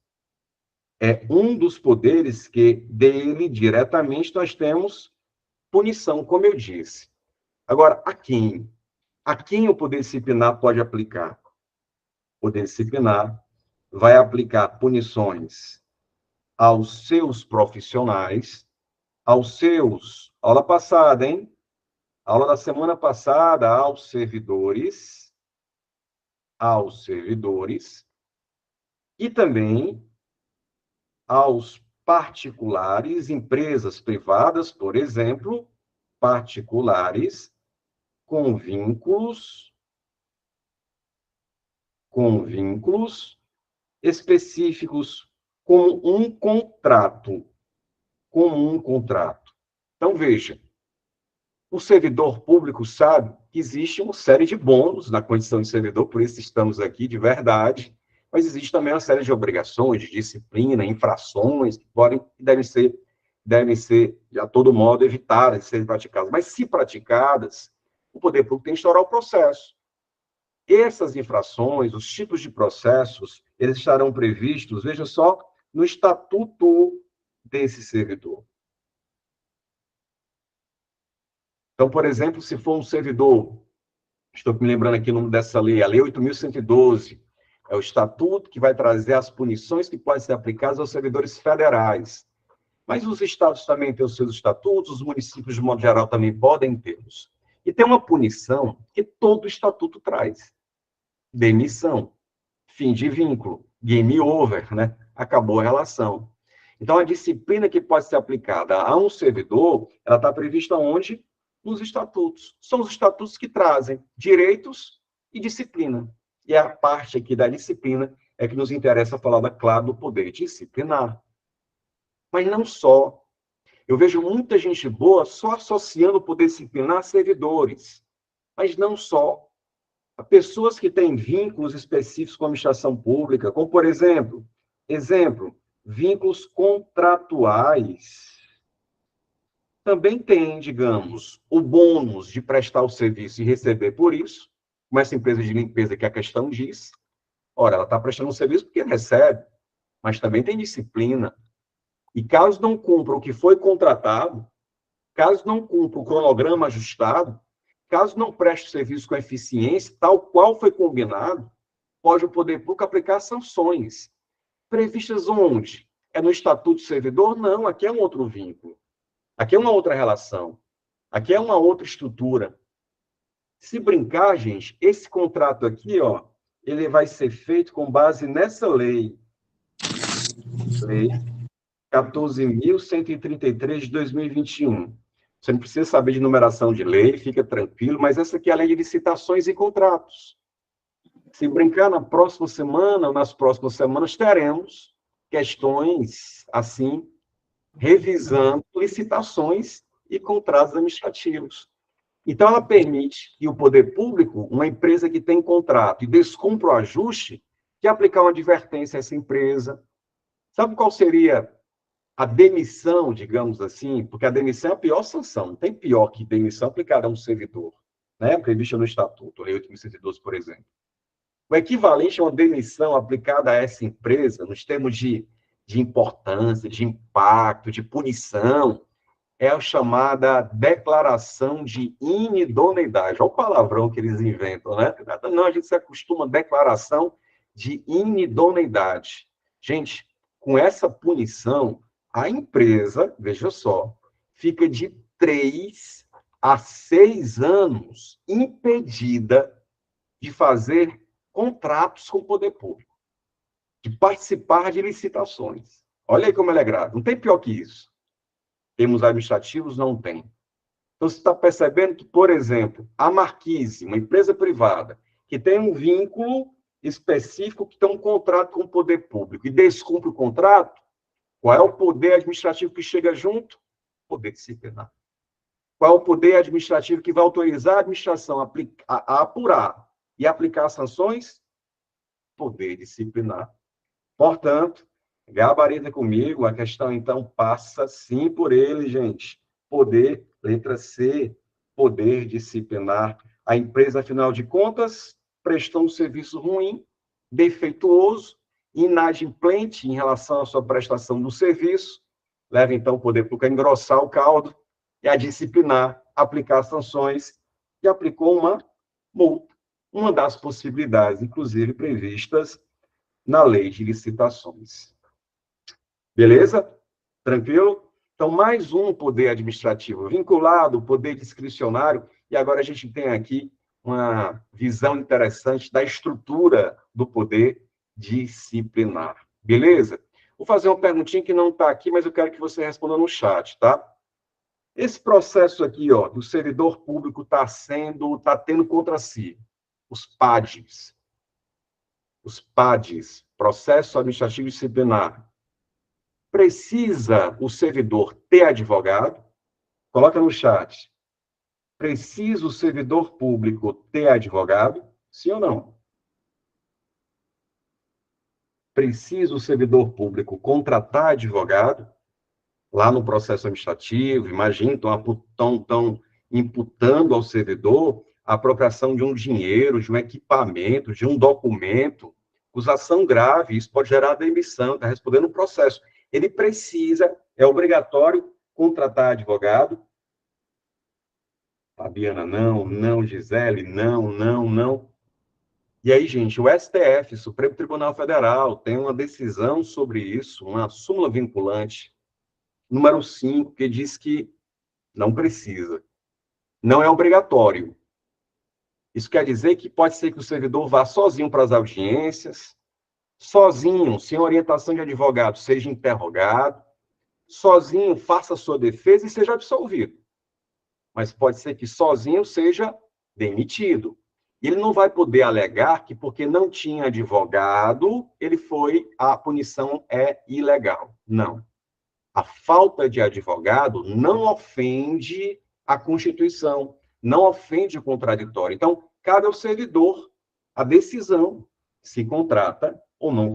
É um dos poderes que dele diretamente nós temos punição, como eu disse. Agora, a quem? A quem o poder disciplinar pode aplicar? O poder disciplinar vai aplicar punições aos seus profissionais, aula passada, hein? Aula da semana passada, aos servidores e também aos particulares, empresas privadas, por exemplo, particulares com vínculos específicos como um contrato. Como um contrato. Então, veja, o servidor público sabe que existe uma série de bônus na condição de servidor, por isso estamos aqui de verdade, mas existe também uma série de obrigações, de disciplina, infrações, que devem ser, de a todo modo, evitadas de serem praticadas. Mas, se praticadas, o poder público tem que instaurar o processo. Essas infrações, os tipos de processos, eles estarão previstos, veja só, no estatuto desse servidor. Então, por exemplo, se for um servidor, estou me lembrando aqui o nome dessa lei, a Lei 8.112, é o estatuto que vai trazer as punições que podem ser aplicadas aos servidores federais. Mas os estados também têm os seus estatutos, os municípios, de modo geral, também podem tê-los. E tem uma punição que todo estatuto traz: demissão, fim de vínculo, game over, né? Acabou a relação. Então, a disciplina que pode ser aplicada a um servidor, ela está prevista onde? Nos estatutos. São os estatutos que trazem direitos e disciplina. E a parte aqui da disciplina é que nos interessa falar, claro, do poder disciplinar. Mas não só. Eu vejo muita gente boa só associando o poder disciplinar a servidores. Mas não só. Há pessoas que têm vínculos específicos com a administração pública, como, por exemplo, vínculos contratuais. Também tem, digamos, o bônus de prestar o serviço e receber por isso, como essa empresa de limpeza que a questão diz. Ora, ela está prestando um serviço porque recebe, mas também tem disciplina. E caso não cumpra o que foi contratado, caso não cumpra o cronograma ajustado, caso não preste o serviço com eficiência, tal qual foi combinado, pode o poder público aplicar sanções. Previstas onde? É no Estatuto do Servidor? Não, aqui é um outro vínculo. Aqui é uma outra relação. Aqui é uma outra estrutura. Se brincar, gente, esse contrato aqui, ó, ele vai ser feito com base nessa lei. Lei 14.133 de 2021. Você não precisa saber de numeração de lei, fica tranquilo, mas essa aqui é a lei de licitações e contratos. Se brincar, na próxima semana ou nas próximas semanas, teremos questões, assim, revisando licitações e contratos administrativos. Então, ela permite que o poder público, uma empresa que tem contrato e descumpra o ajuste, que aplicar uma advertência a essa empresa. Sabe qual seria a demissão, digamos assim? Porque a demissão é a pior sanção. Não tem pior que demissão aplicada a um servidor, né? Prevista no Estatuto, Lei 8.112, por exemplo. O equivalente a uma demissão aplicada a essa empresa, nos termos de importância, de impacto, de punição, é a chamada declaração de inidoneidade. Olha o palavrão que eles inventam, né? Não, a gente se acostuma a declaração de inidoneidade. Gente, com essa punição, a empresa, veja só, fica de 3 a 6 anos impedida de fazer contratos com o poder público, de participar de licitações. Olha aí como ela é grave. Não tem pior que isso. Termos administrativos não tem. Então, você está percebendo que, por exemplo, a Marquise, uma empresa privada, que tem um vínculo específico, que tem um contrato com o poder público, e descumpre o contrato, qual é o poder administrativo que chega junto? Poder disciplinar. Qual é o poder administrativo que vai autorizar a administração a apurar e aplicar sanções? Poder disciplinar. Portanto, gabarita comigo, a questão, então, passa sim por ele, gente. Poder, letra C, poder disciplinar. A empresa, afinal de contas, prestou um serviço ruim, defeituoso, inadimplente em relação à sua prestação do serviço, leva, então, o poder público a engrossar o caldo e a disciplinar, aplicar sanções, e aplicou uma multa, uma das possibilidades, inclusive, previstas na lei de licitações. Beleza? Tranquilo? Então, mais um poder administrativo vinculado, poder discricionário, e agora a gente tem aqui uma visão interessante da estrutura do poder disciplinar. Beleza? Vou fazer uma perguntinha que não está aqui, mas eu quero que você responda no chat, tá? Esse processo aqui, ó, do servidor público está tendo contra si, os PADs. os PADs, Processo Administrativo Disciplinar, precisa o servidor ter advogado? Coloca no chat. Precisa o servidor público ter advogado? Sim ou não? Precisa o servidor público contratar advogado? Lá no processo administrativo, imagina, estão imputando ao servidor a apropriação de um dinheiro, de um equipamento, de um documento, acusação grave, isso pode gerar demissão, está respondendo o processo. Ele precisa, é obrigatório contratar advogado. Fabiana, não, Gisele, não. E aí, gente, o STF, Supremo Tribunal Federal, tem uma decisão sobre isso, uma súmula vinculante, número 5, que diz que não precisa. Não é obrigatório. Isso quer dizer que pode ser que o servidor vá sozinho para as audiências, sozinho, sem orientação de advogado, seja interrogado, sozinho faça a sua defesa e seja absolvido. Mas pode ser que sozinho seja demitido. Ele não vai poder alegar que porque não tinha advogado, a punição é ilegal. Não. A falta de advogado não ofende a Constituição, não ofende o contraditório. Então, cabe ao servidor a decisão se contrata ou não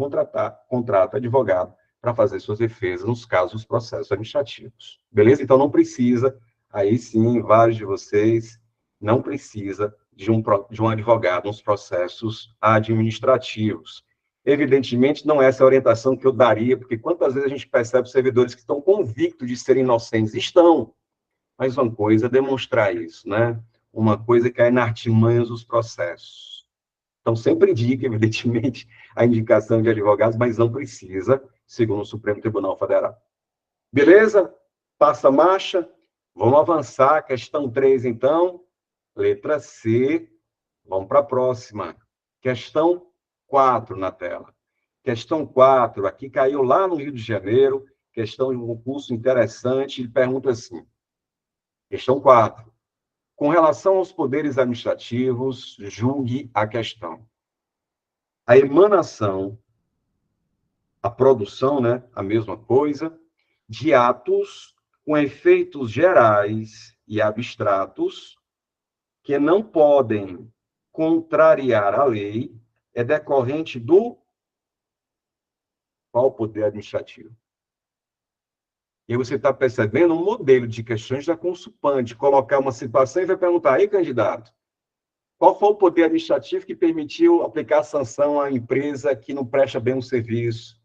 contrata advogado para fazer suas defesas nos casos dos processos administrativos. Beleza? Então, não precisa, aí sim, vários de vocês, não precisa de um advogado nos processos administrativos. Evidentemente, não é essa a orientação que eu daria, porque quantas vezes a gente percebe servidores que estão convictos de serem inocentes? Estão, mas uma coisa é demonstrar isso, né? Uma coisa é cair na artimanhas dos processos. Então, sempre indica, evidentemente, a indicação de advogados, mas não precisa, segundo o Supremo Tribunal Federal. Beleza? Passa a marcha. Vamos avançar. Questão 3, então. Letra C. Vamos para a próxima. Questão 4 na tela. Questão 4, aqui caiu lá no Rio de Janeiro, questão de um concurso interessante, ele pergunta assim, questão 4, com relação aos poderes administrativos, julgue a questão. A emanação, a produção, né, a mesma coisa, de atos com efeitos gerais e abstratos que não podem contrariar a lei é decorrente do qual poder administrativo? E você está percebendo um modelo de questões da Consulpan, de colocar uma situação e vai perguntar, aí, candidato, qual foi o poder administrativo que permitiu aplicar sanção à empresa que não presta bem um serviço?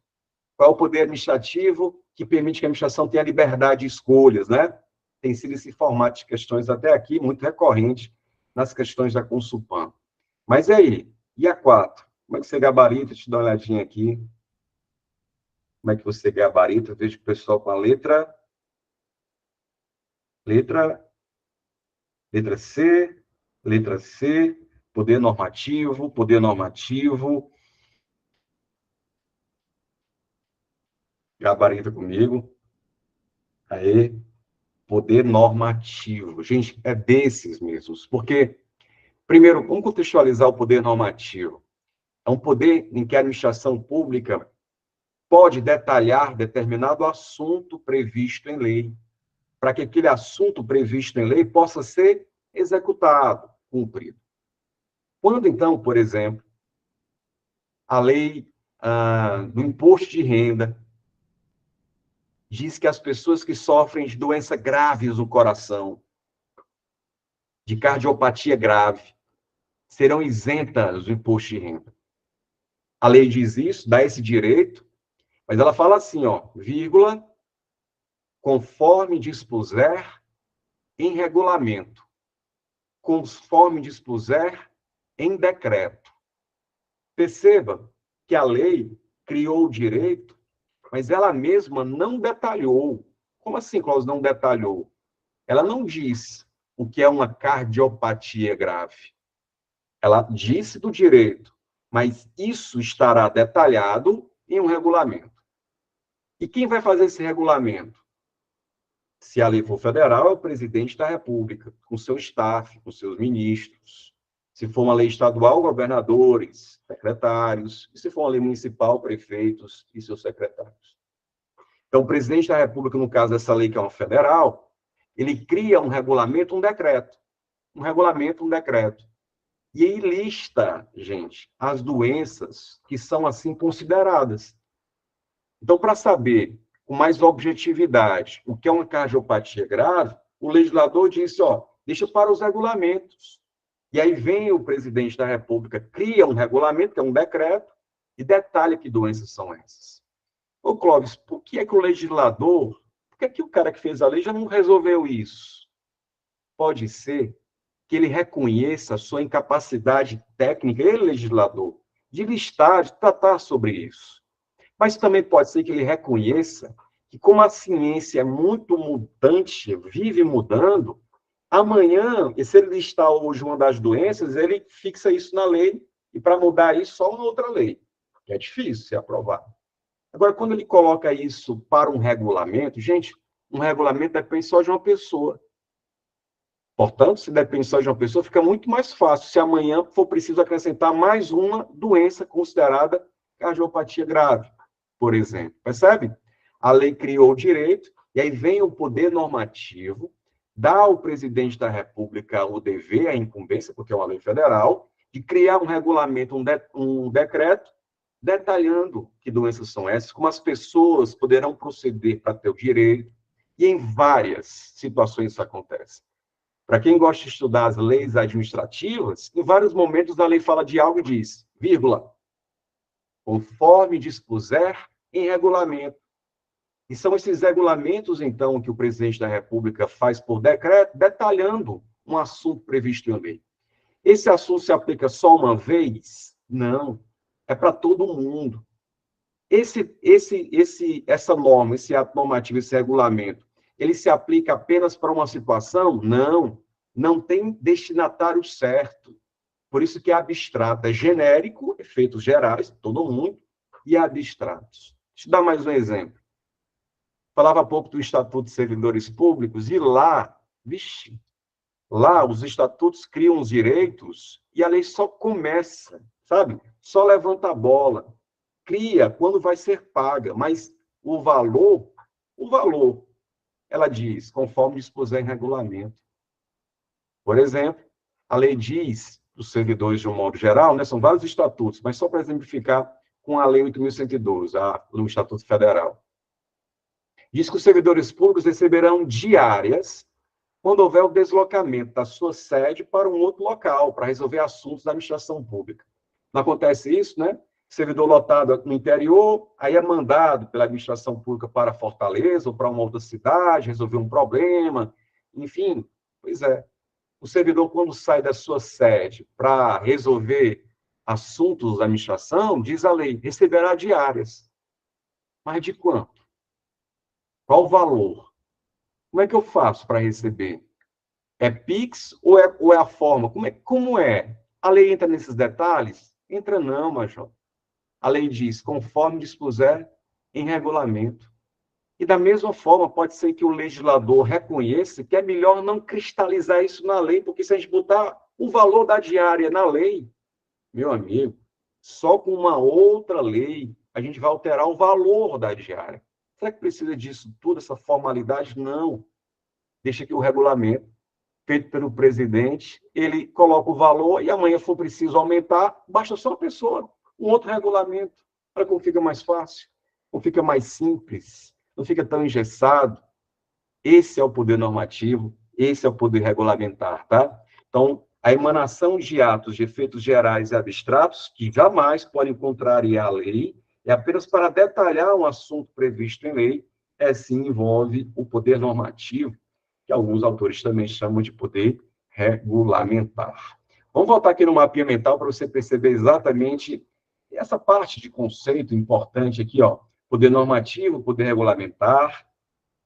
Qual é o poder administrativo que permite que a administração tenha liberdade de escolhas, né? Tem sido esse formato de questões até aqui, muito recorrente nas questões da Consulpan. Mas e aí? E a 4? Como é que você gabarita? Deixa eu dar uma olhadinha aqui. Como é que você gabarita? Eu vejo o pessoal com a letra C, letra C, poder normativo. Gabarita comigo. Aí, poder normativo. Gente, é desses mesmos. Porque, primeiro, vamos contextualizar o poder normativo. É um poder em que a administração pública pode detalhar determinado assunto previsto em lei, para que aquele assunto previsto em lei possa ser executado, cumprido. Quando, então, por exemplo, a lei do imposto de renda diz que as pessoas que sofrem de doenças graves no coração, de cardiopatia grave, serão isentas do imposto de renda. A lei diz isso, dá esse direito, mas ela fala assim, ó, vírgula, conforme dispuser em regulamento, conforme dispuser em decreto. Perceba que a lei criou o direito, mas ela mesma não detalhou. Como assim, Cláudio, não detalhou? Ela não diz o que é uma cardiopatia grave. Ela disse do direito, mas isso estará detalhado em um regulamento. E quem vai fazer esse regulamento? Se a lei for federal, é o presidente da República, com seu staff, com seus ministros. Se for uma lei estadual, governadores, secretários. E se for uma lei municipal, prefeitos e seus secretários. Então, o presidente da República, no caso dessa lei, que é uma federal, ele cria um regulamento, um decreto. Um regulamento, um decreto. E aí lista, gente, as doenças que são assim consideradas. Então, para saber com mais objetividade o que é uma cardiopatia grave, o legislador disse, deixa para os regulamentos. E aí vem o presidente da República, cria um regulamento, que é um decreto, e detalha que doenças são essas. Ô, Clóvis, por que é que o legislador, por que é que o cara que fez a lei já não resolveu isso? Pode ser que ele reconheça a sua incapacidade técnica, ele, legislador, de listar, de tratar sobre isso. Mas também pode ser que ele reconheça que, como a ciência é muito mutante, vive mudando, amanhã, e se ele listar hoje uma das doenças, ele fixa isso na lei, e para mudar isso, só uma outra lei, que é difícil ser aprovado. Agora, quando ele coloca isso para um regulamento, gente, um regulamento depende só de uma pessoa. Portanto, se depende só de uma pessoa, fica muito mais fácil se amanhã for preciso acrescentar mais uma doença considerada cardiopatia grave, por exemplo. Percebe? A lei criou o direito, e aí vem o poder normativo, dá ao presidente da República o dever, a incumbência, porque é uma lei federal, de criar um regulamento, um decreto, detalhando que doenças são essas, como as pessoas poderão proceder para ter o direito, e em várias situações isso acontece. Para quem gosta de estudar as leis administrativas, em vários momentos a lei fala de algo e diz, vírgula, conforme dispuser em regulamento. E são esses regulamentos, então, que o presidente da República faz por decreto, detalhando um assunto previsto em lei. Esse assunto se aplica só uma vez? Não. É para todo mundo. Essa norma, esse ato normativo, esse regulamento, ele se aplica apenas para uma situação? Não. Não tem destinatário certo. Por isso que é abstrato. É genérico, efeitos gerais, todo mundo, e abstratos. Deixa eu dar mais um exemplo. Falava há pouco do Estatuto de Servidores Públicos, e lá, lá os estatutos criam os direitos e a lei só começa, sabe? Só levanta a bola. Cria quando vai ser paga, mas o valor, ela diz, conforme dispuser em regulamento. Por exemplo, a lei diz, os servidores de um modo geral, né, são vários estatutos, mas só para exemplificar com a Lei 8.112, no Estatuto Federal. Diz que os servidores públicos receberão diárias quando houver o deslocamento da sua sede para um outro local, para resolver assuntos da administração pública. Não acontece isso, né? Servidor lotado no interior, aí é mandado pela administração pública para Fortaleza ou para uma outra cidade, resolver um problema, enfim, pois é. O servidor, quando sai da sua sede para resolver assuntos da administração, diz a lei, receberá diárias. Mas de quanto? Qual o valor? Como é que eu faço para receber? É Pix ou é a forma? Como é? A lei entra nesses detalhes? Entra não, Major. A lei diz, conforme dispuser em regulamento. E da mesma forma, pode ser que o legislador reconheça que é melhor não cristalizar isso na lei, porque se a gente botar o valor da diária na lei, meu amigo, só com uma outra lei a gente vai alterar o valor da diária. Será que precisa disso tudo, essa formalidade? Não. Deixa que o regulamento, feito pelo presidente, ele coloca o valor e amanhã for preciso aumentar, basta só a pessoa, um outro regulamento, para que fica mais fácil, ou fica mais simples, não fica tão engessado. Esse é o poder normativo, esse é o poder regulamentar, tá? Então, a emanação de atos de efeitos gerais e abstratos, que jamais podem contrariar a lei, é apenas para detalhar um assunto previsto em lei, sim envolve o poder normativo, que alguns autores também chamam de poder regulamentar. Vamos voltar aqui no mapinha mental para você perceber exatamente essa parte de conceito importante aqui, ó. Poder normativo, poder regulamentar,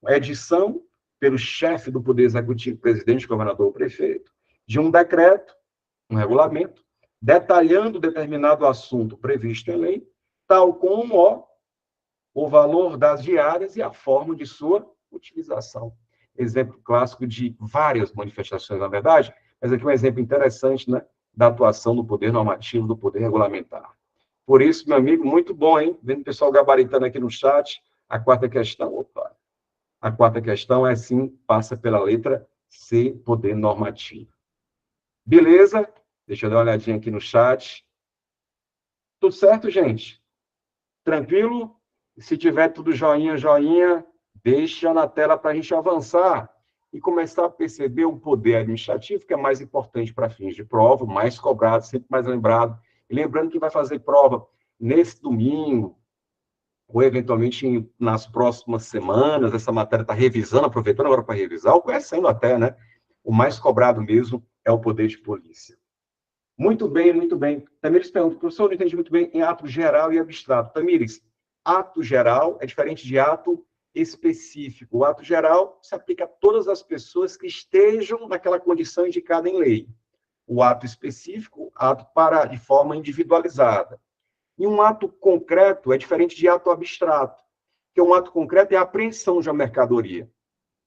a edição pelo chefe do Poder Executivo, presidente, governador ou prefeito, de um decreto, um regulamento, detalhando determinado assunto previsto em lei, tal como o valor das diárias e a forma de sua utilização. Exemplo clássico de várias manifestações, na verdade, mas aqui um exemplo interessante, né, da atuação do poder normativo, do poder regulamentar. Por isso, meu amigo, muito bom, hein? Vendo o pessoal gabaritando aqui no chat, a quarta questão, opa, a quarta questão é sim, passa pela letra C, poder normativo. Beleza? Deixa eu dar uma olhadinha aqui no chat. Tudo certo, gente? Tranquilo? Se tiver tudo joinha, joinha, deixa na tela para a gente avançar e começar a perceber o poder administrativo, que é mais importante para fins de prova, mais cobrado, sempre mais lembrado. E lembrando que vai fazer prova nesse domingo, ou eventualmente nas próximas semanas, essa matéria está revisando, aproveitando agora para revisar, ou conhecendo até, né? O mais cobrado mesmo é o poder de polícia. Muito bem, muito bem. Tamires pergunta, professor, eu não entendi muito bem em ato geral e abstrato. Tamires, ato geral é diferente de ato específico. O ato geral se aplica a todas as pessoas que estejam naquela condição indicada em lei. O ato específico, ato para de forma individualizada. E um ato concreto é diferente de ato abstrato, porque um ato concreto é a apreensão de uma mercadoria.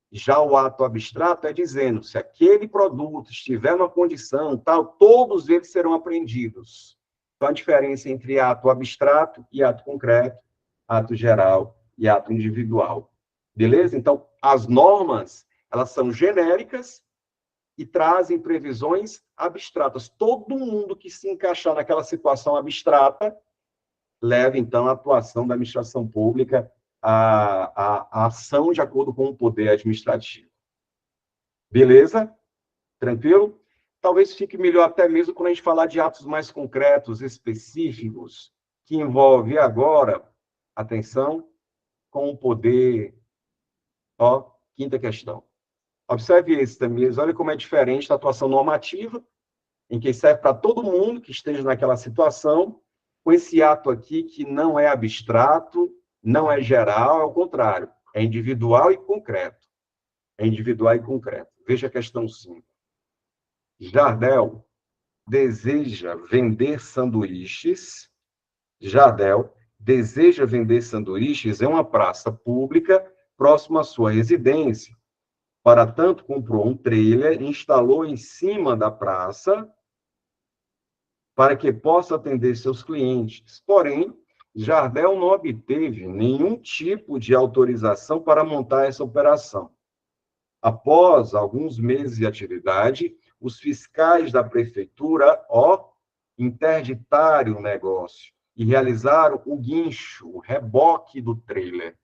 Já o ato abstrato é dizendo, se aquele produto estiver numa condição tal, todos eles serão apreendidos. Então, a diferença entre ato abstrato e ato concreto, ato geral e ato individual. Beleza? Então, as normas, elas são genéricas e trazem previsões abstratas. Todo mundo que se encaixar naquela situação abstrata leva, então, a atuação da administração pública a ação de acordo com o poder administrativo. Beleza? Tranquilo? Talvez fique melhor até mesmo quando a gente falar de atos mais concretos, específicos, que envolve agora, atenção, com o poder. Ó, quinta questão. Observe esse também, olha como é diferente da atuação normativa, em que serve para todo mundo que esteja naquela situação, com esse ato aqui que não é abstrato, não é geral, é o contrário, é individual e concreto. É individual e concreto. Veja a questão 5. Jardel deseja vender sanduíches. Jardel deseja vender sanduíches em uma praça pública próxima à sua residência. Para tanto, comprou um trailer e instalou em cima da praça para que possa atender seus clientes. Porém, Jardel não obteve nenhum tipo de autorização para montar essa operação. Após alguns meses de atividade, os fiscais da prefeitura, interditaram o negócio e realizaram o guincho, o reboque do trailer.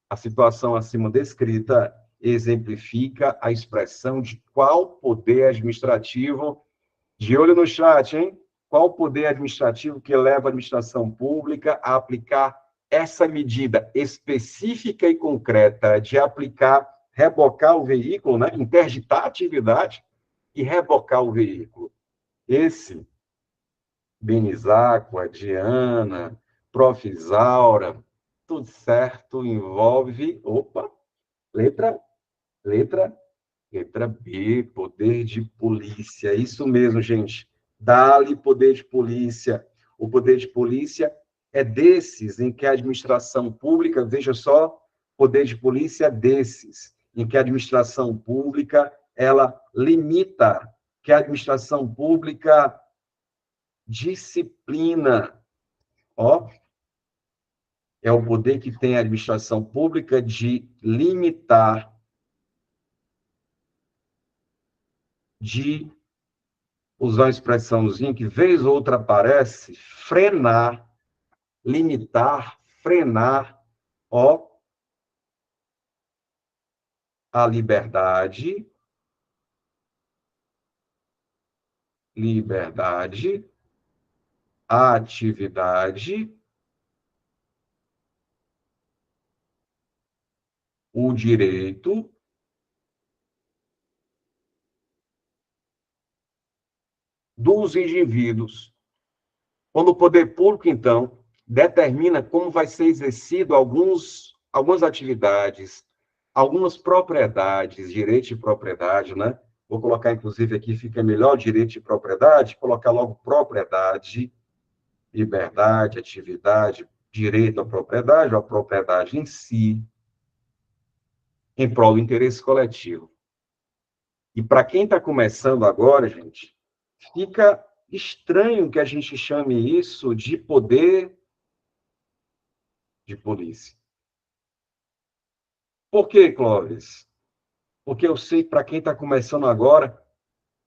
A situação acima descrita exemplifica a expressão de qual poder administrativo, de olho no chat, hein? Qual poder administrativo que leva a administração pública a aplicar essa medida específica e concreta de aplicar, rebocar o veículo, né? Interditar a atividade e rebocar o veículo. Esse, Benizaco, a Diana, Prof. Isaura, tudo certo, envolve, letra B, poder de polícia. Isso mesmo, gente. Dá-lhe poder de polícia. O poder de polícia é desses em que a administração pública, veja só, poder de polícia é desses, em que a administração pública, ela limita, que a administração pública disciplina. É o poder que tem a administração pública de limitar, de usar a expressãozinha que vez ou outra aparece, frenar, limitar, frenar, a liberdade, a atividade, o direito dos indivíduos. Quando o poder público, então, determina como vai ser exercido algumas atividades, algumas propriedades, direito de propriedade, né? Vou colocar, inclusive, aqui, fica melhor direito de propriedade, colocar logo propriedade, liberdade, atividade, direito à propriedade, ou a propriedade em si, em prol do interesse coletivo. E para quem está começando agora, gente, fica estranho que a gente chame isso de poder de polícia. Por quê, Clóvis? Porque eu sei, para quem está começando agora,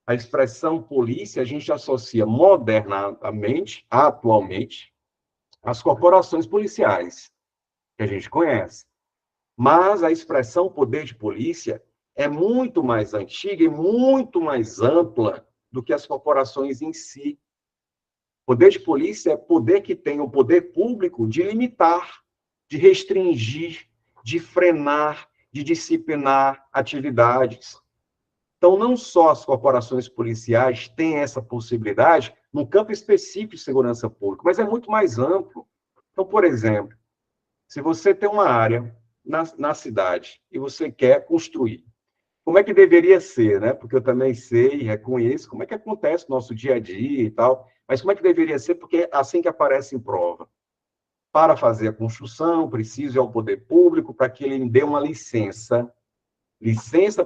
a expressão polícia a gente associa modernamente, atualmente, às corporações policiais, que a gente conhece. Mas a expressão poder de polícia é muito mais antiga e muito mais ampla do que as corporações em si. Poder de polícia é poder que tem o poder público de limitar, de restringir, de frenar, de disciplinar atividades. Então, não só as corporações policiais têm essa possibilidade no campo específico de segurança pública, mas é muito mais amplo. Então, por exemplo, se você tem uma área na cidade e você quer construir, como é que deveria ser, né? Porque eu também sei e reconheço como é que acontece no nosso dia a dia e tal, mas como é que deveria ser, porque é assim que aparece em prova. Para fazer a construção, preciso ir ao poder público para que ele me dê uma licença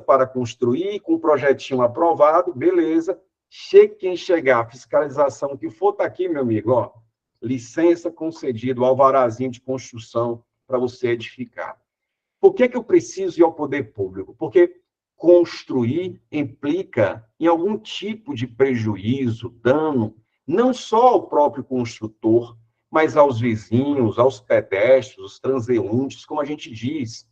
para construir, com um projetinho aprovado, beleza. Chegue quem chegar, fiscalização que for, está aqui, meu amigo, ó, licença concedida, o alvarazinho de construção para você edificar. Por que eu preciso ir ao poder público? Porque construir implica em algum tipo de prejuízo, dano, não só ao próprio construtor, mas aos vizinhos, aos pedestres, os transeuntes, como a gente diz.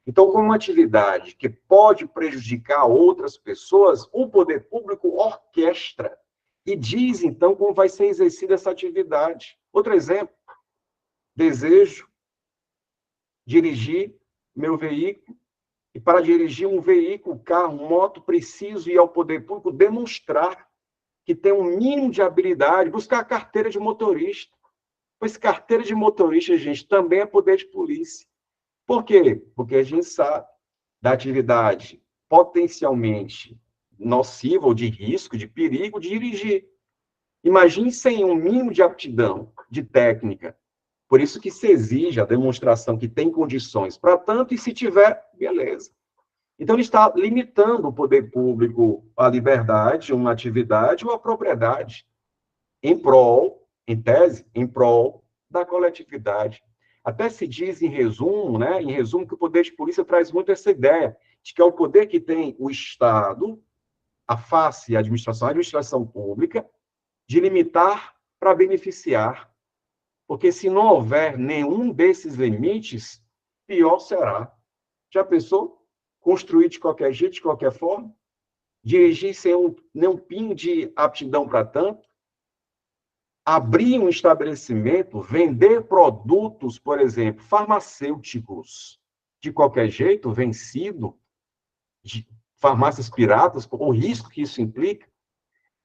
Então, como uma atividade que pode prejudicar outras pessoas, o poder público orquestra e diz, então, como vai ser exercida essa atividade. Outro exemplo, desejo dirigir meu veículo, e para dirigir um veículo, carro, moto, preciso ir ao poder público demonstrar que tem um mínimo de habilidade, buscar a carteira de motorista. Pois carteira de motorista, gente, também é poder de polícia. Por quê? Porque a gente sabe da atividade potencialmente nociva ou de risco, de perigo de dirigir. Imagine sem um mínimo de aptidão, de técnica. Por isso que se exige a demonstração que tem condições para tanto, e se tiver, beleza. Então, ele está limitando o poder público à liberdade, uma atividade ou à propriedade, em prol, em tese, em prol da coletividade. Até se diz, em resumo, né, em resumo, que o poder de polícia traz muito essa ideia de que é o poder que tem o Estado, a face, a administração pública, de limitar para beneficiar. Porque se não houver nenhum desses limites, pior será. Já pensou? Construir de qualquer jeito, de qualquer forma? Dirigir sem nenhum pingo de aptidão para tanto? Abrir um estabelecimento, vender produtos, por exemplo, farmacêuticos, de qualquer jeito, vencido, de farmácias piratas, o risco que isso implica.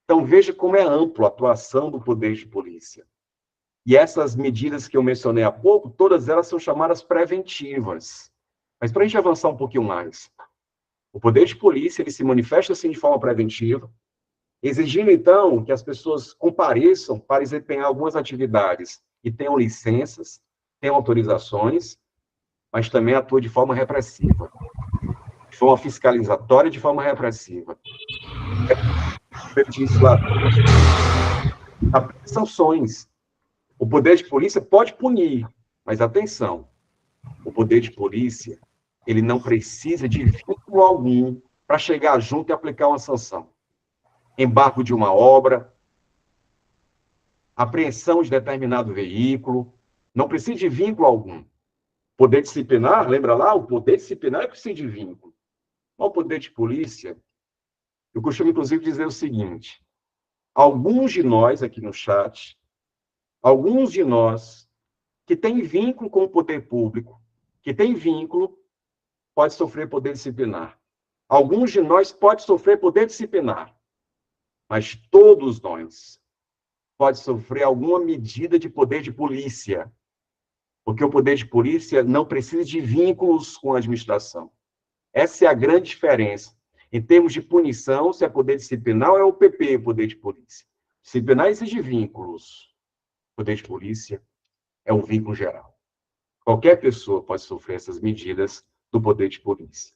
Então, veja como é ampla a atuação do poder de polícia. E essas medidas que eu mencionei há pouco, todas elas são chamadas preventivas. Mas para a gente avançar um pouquinho mais, o poder de polícia ele se manifesta assim de forma preventiva, exigindo, então, que as pessoas compareçam para desempenhar algumas atividades e tenham licenças, tenham autorizações, mas também atua de forma repressiva, de forma fiscalizatória, de forma repressiva. Sanções. O poder de polícia pode punir, mas atenção, o poder de polícia ele não precisa de vínculo algum para chegar junto e aplicar uma sanção. Embargo de uma obra, apreensão de determinado veículo, não precisa de vínculo algum. Poder disciplinar, lembra lá? O poder disciplinar é precisa de vínculo. O poder de polícia, eu costumo, inclusive, dizer o seguinte, alguns de nós aqui no chat, alguns de nós que têm vínculo com o poder público, que têm vínculo, pode sofrer poder disciplinar. Alguns de nós podem sofrer poder disciplinar, mas todos nós pode sofrer alguma medida de poder de polícia, porque o poder de polícia não precisa de vínculos com a administração. Essa é a grande diferença. Em termos de punição, se é poder disciplinar ou é o PP, o poder de polícia. Disciplinar exige vínculos. O poder de polícia é um vínculo geral. Qualquer pessoa pode sofrer essas medidas do poder de polícia.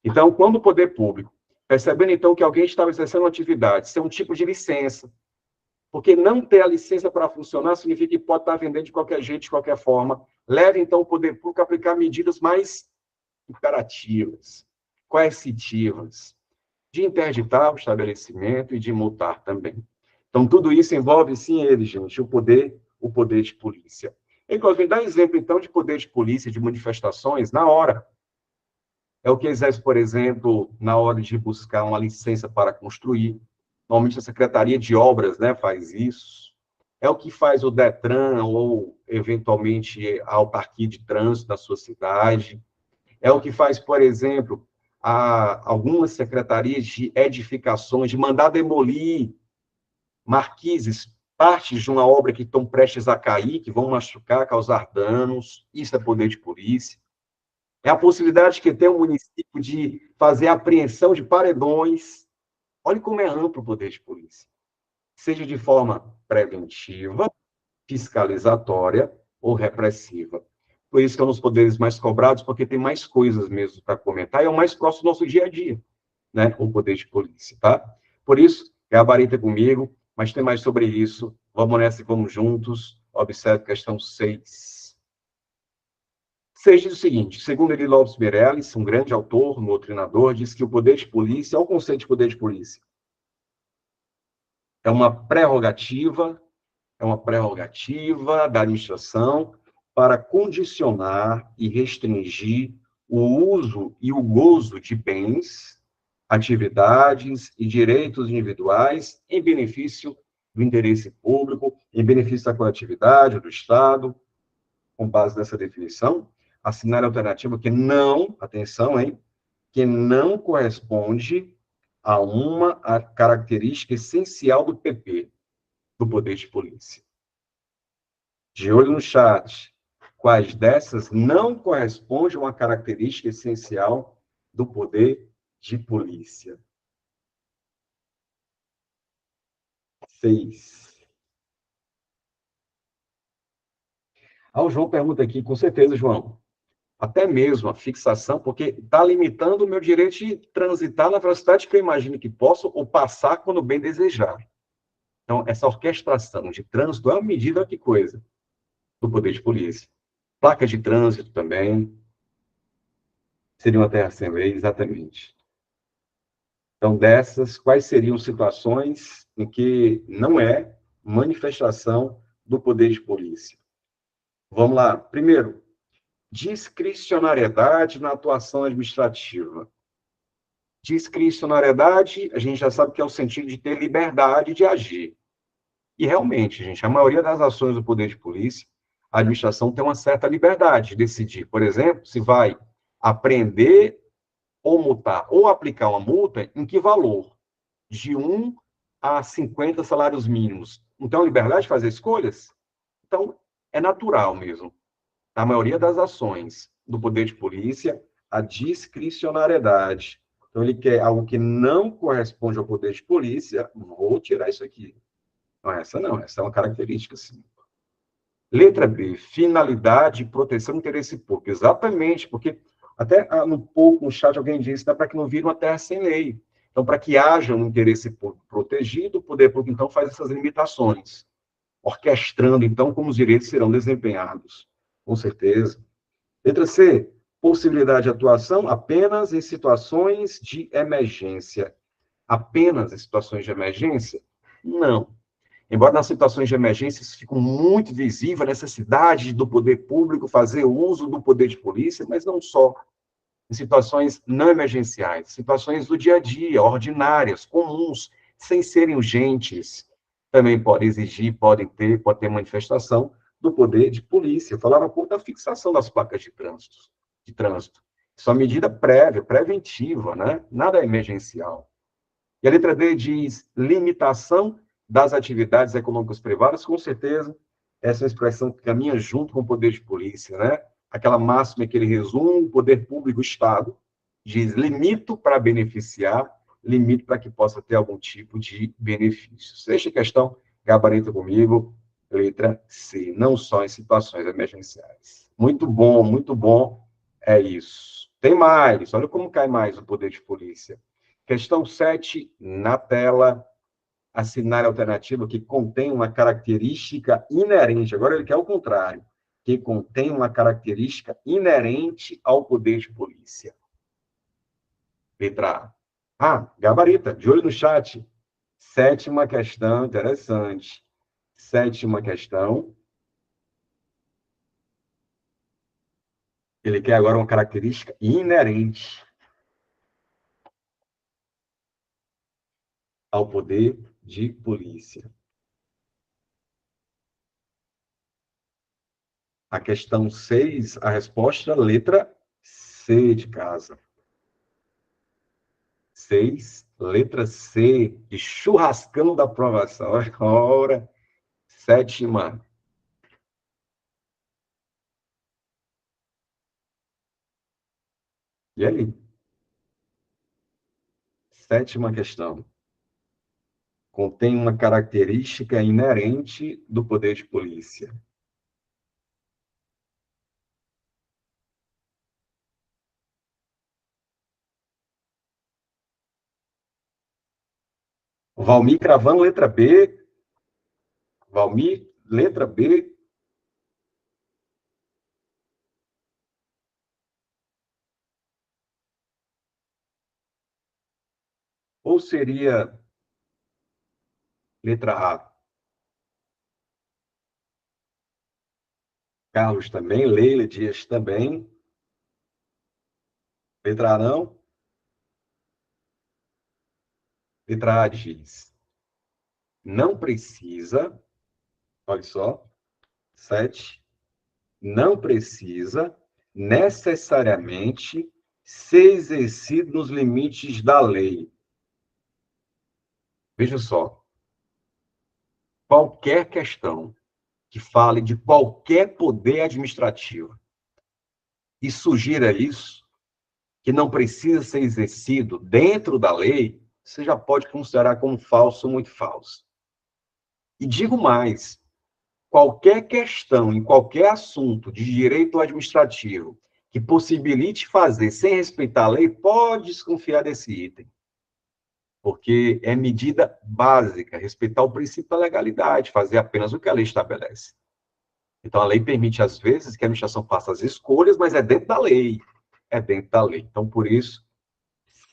Então, quando o poder público Percebendo, então, que alguém estava exercendo uma atividade, isso é um tipo de licença. Porque não ter a licença para funcionar significa que pode estar vendendo de qualquer jeito, de qualquer forma. Leve, então, o poder público a aplicar medidas mais imperativas, coercitivas, de interditar o estabelecimento e de multar também. Então, tudo isso envolve, sim, ele, gente, o poder de polícia. Inclusive, dá exemplo, então, de poder de polícia, de manifestações, na hora. É o que exerce, por exemplo, na hora de buscar uma licença para construir. Normalmente a Secretaria de Obras, né, faz isso. É o que faz o Detran ou, eventualmente, a autarquia de trânsito da sua cidade. É o que faz, por exemplo, algumas secretarias de edificações, de mandar demolir marquises, partes de uma obra que estão prestes a cair, que vão machucar, causar danos. Isso é poder de polícia. É a possibilidade que tem o município de fazer apreensão de paredões. Olha como é amplo o poder de polícia. Seja de forma preventiva, fiscalizatória ou repressiva. Por isso que é um dos poderes mais cobrados, porque tem mais coisas mesmo para comentar, e é o mais próximo do nosso dia a dia, né? O poder de polícia, tá? Por isso, gabarita comigo, mas tem mais sobre isso. Vamos nessa e vamos juntos. Observe a questão 6. Seja o seguinte, segundo Eli Lopes Meirelles, um grande autor, um doutrinador, diz que o poder de polícia, é o conceito de poder de polícia, é uma prerrogativa da administração para condicionar e restringir o uso e o gozo de bens, atividades e direitos individuais em benefício do interesse público, em benefício da coletividade, do Estado, com base nessa definição, assinar a alternativa que não, atenção, hein, que não corresponde a uma característica essencial do PP, do poder de polícia. De olho no chat, quais dessas não correspondem a uma característica essencial do poder de polícia? 6. O João pergunta aqui, com certeza, João, até mesmo a fixação, porque está limitando o meu direito de transitar na velocidade que eu imagino que posso, ou passar quando bem desejar. Então, essa orquestração de trânsito é uma medida, que coisa, do poder de polícia. Placa de trânsito também, seria uma terra sem lei, exatamente. Então, dessas, quais seriam situações em que não é manifestação do poder de polícia? Vamos lá. Primeiro, discricionariedade na atuação administrativa. Discricionariedade, a gente já sabe que é o sentido de ter liberdade de agir. E realmente, gente, a maioria das ações do poder de polícia, a administração tem uma certa liberdade de decidir, por exemplo, se vai apreender ou multar, ou aplicar uma multa, em que valor? De 1 a 50 salários mínimos. Não tem a liberdade de fazer escolhas? Então, é natural mesmo. Na maioria das ações do poder de polícia, a discricionariedade. Então, ele quer algo que não corresponde ao poder de polícia, vou tirar isso aqui. Não, essa é uma característica, sim. Letra B, finalidade e proteção do interesse público. Exatamente, porque até no chat alguém disse, para que não vire uma terra sem lei. Então, para que haja um interesse público protegido, o poder público, então, faz essas limitações, orquestrando, então, como os direitos serão desempenhados. Com certeza. Letra C, possibilidade de atuação apenas em situações de emergência. Apenas em situações de emergência? Não. Embora nas situações de emergência isso fique muito visível a necessidade do poder público fazer uso do poder de polícia, mas não só. Em situações não emergenciais, situações do dia a dia, ordinárias, comuns, sem serem urgentes, também pode ter manifestação do poder de polícia. Eu falava pouco da fixação das placas de trânsito. Isso é uma medida prévia, preventiva, né? Nada é emergencial. E a letra D diz limitação das atividades econômicas privadas, com certeza, essa é uma expressão que caminha junto com o poder de polícia, né? Aquela máxima que ele resume, o poder público, o Estado, diz limito para beneficiar, limito para que possa ter algum tipo de benefício. Sexta questão, gabarita comigo, letra C, não só em situações emergenciais. Muito bom, é isso. Tem mais, olha como cai mais o poder de polícia. Questão 7, na tela, assinar a alternativa que contém uma característica inerente. Agora ele quer o contrário, que contém uma característica inerente ao poder de polícia. Letra A. Ah, gabarita, de olho no chat. Sétima questão, interessante. Sétima questão. Ele quer agora uma característica inerente ao poder de polícia. A questão 6, a resposta, letra C de casa. 6, letra C, de churrascão da aprovação. Ora, sétima. E aí? Sétima questão. Contém uma característica inerente do poder de polícia. Valmir cravando letra B. Valmir, letra B. Ou seria letra A? Carlos também, Leila Dias também. Letra A não? Letra A diz, não precisa, olha só, 7, não precisa necessariamente ser exercido nos limites da lei. Veja só, qualquer questão que fale de qualquer poder administrativo e sugira isso, que não precisa ser exercido dentro da lei, você já pode considerar como falso ou muito falso. E digo mais, qualquer questão, em qualquer assunto de direito administrativo que possibilite fazer sem respeitar a lei, pode desconfiar desse item. Porque é medida básica, respeitar o princípio da legalidade, fazer apenas o que a lei estabelece. Então, a lei permite, às vezes, que a administração faça as escolhas, mas é dentro da lei. É dentro da lei. Então, por isso,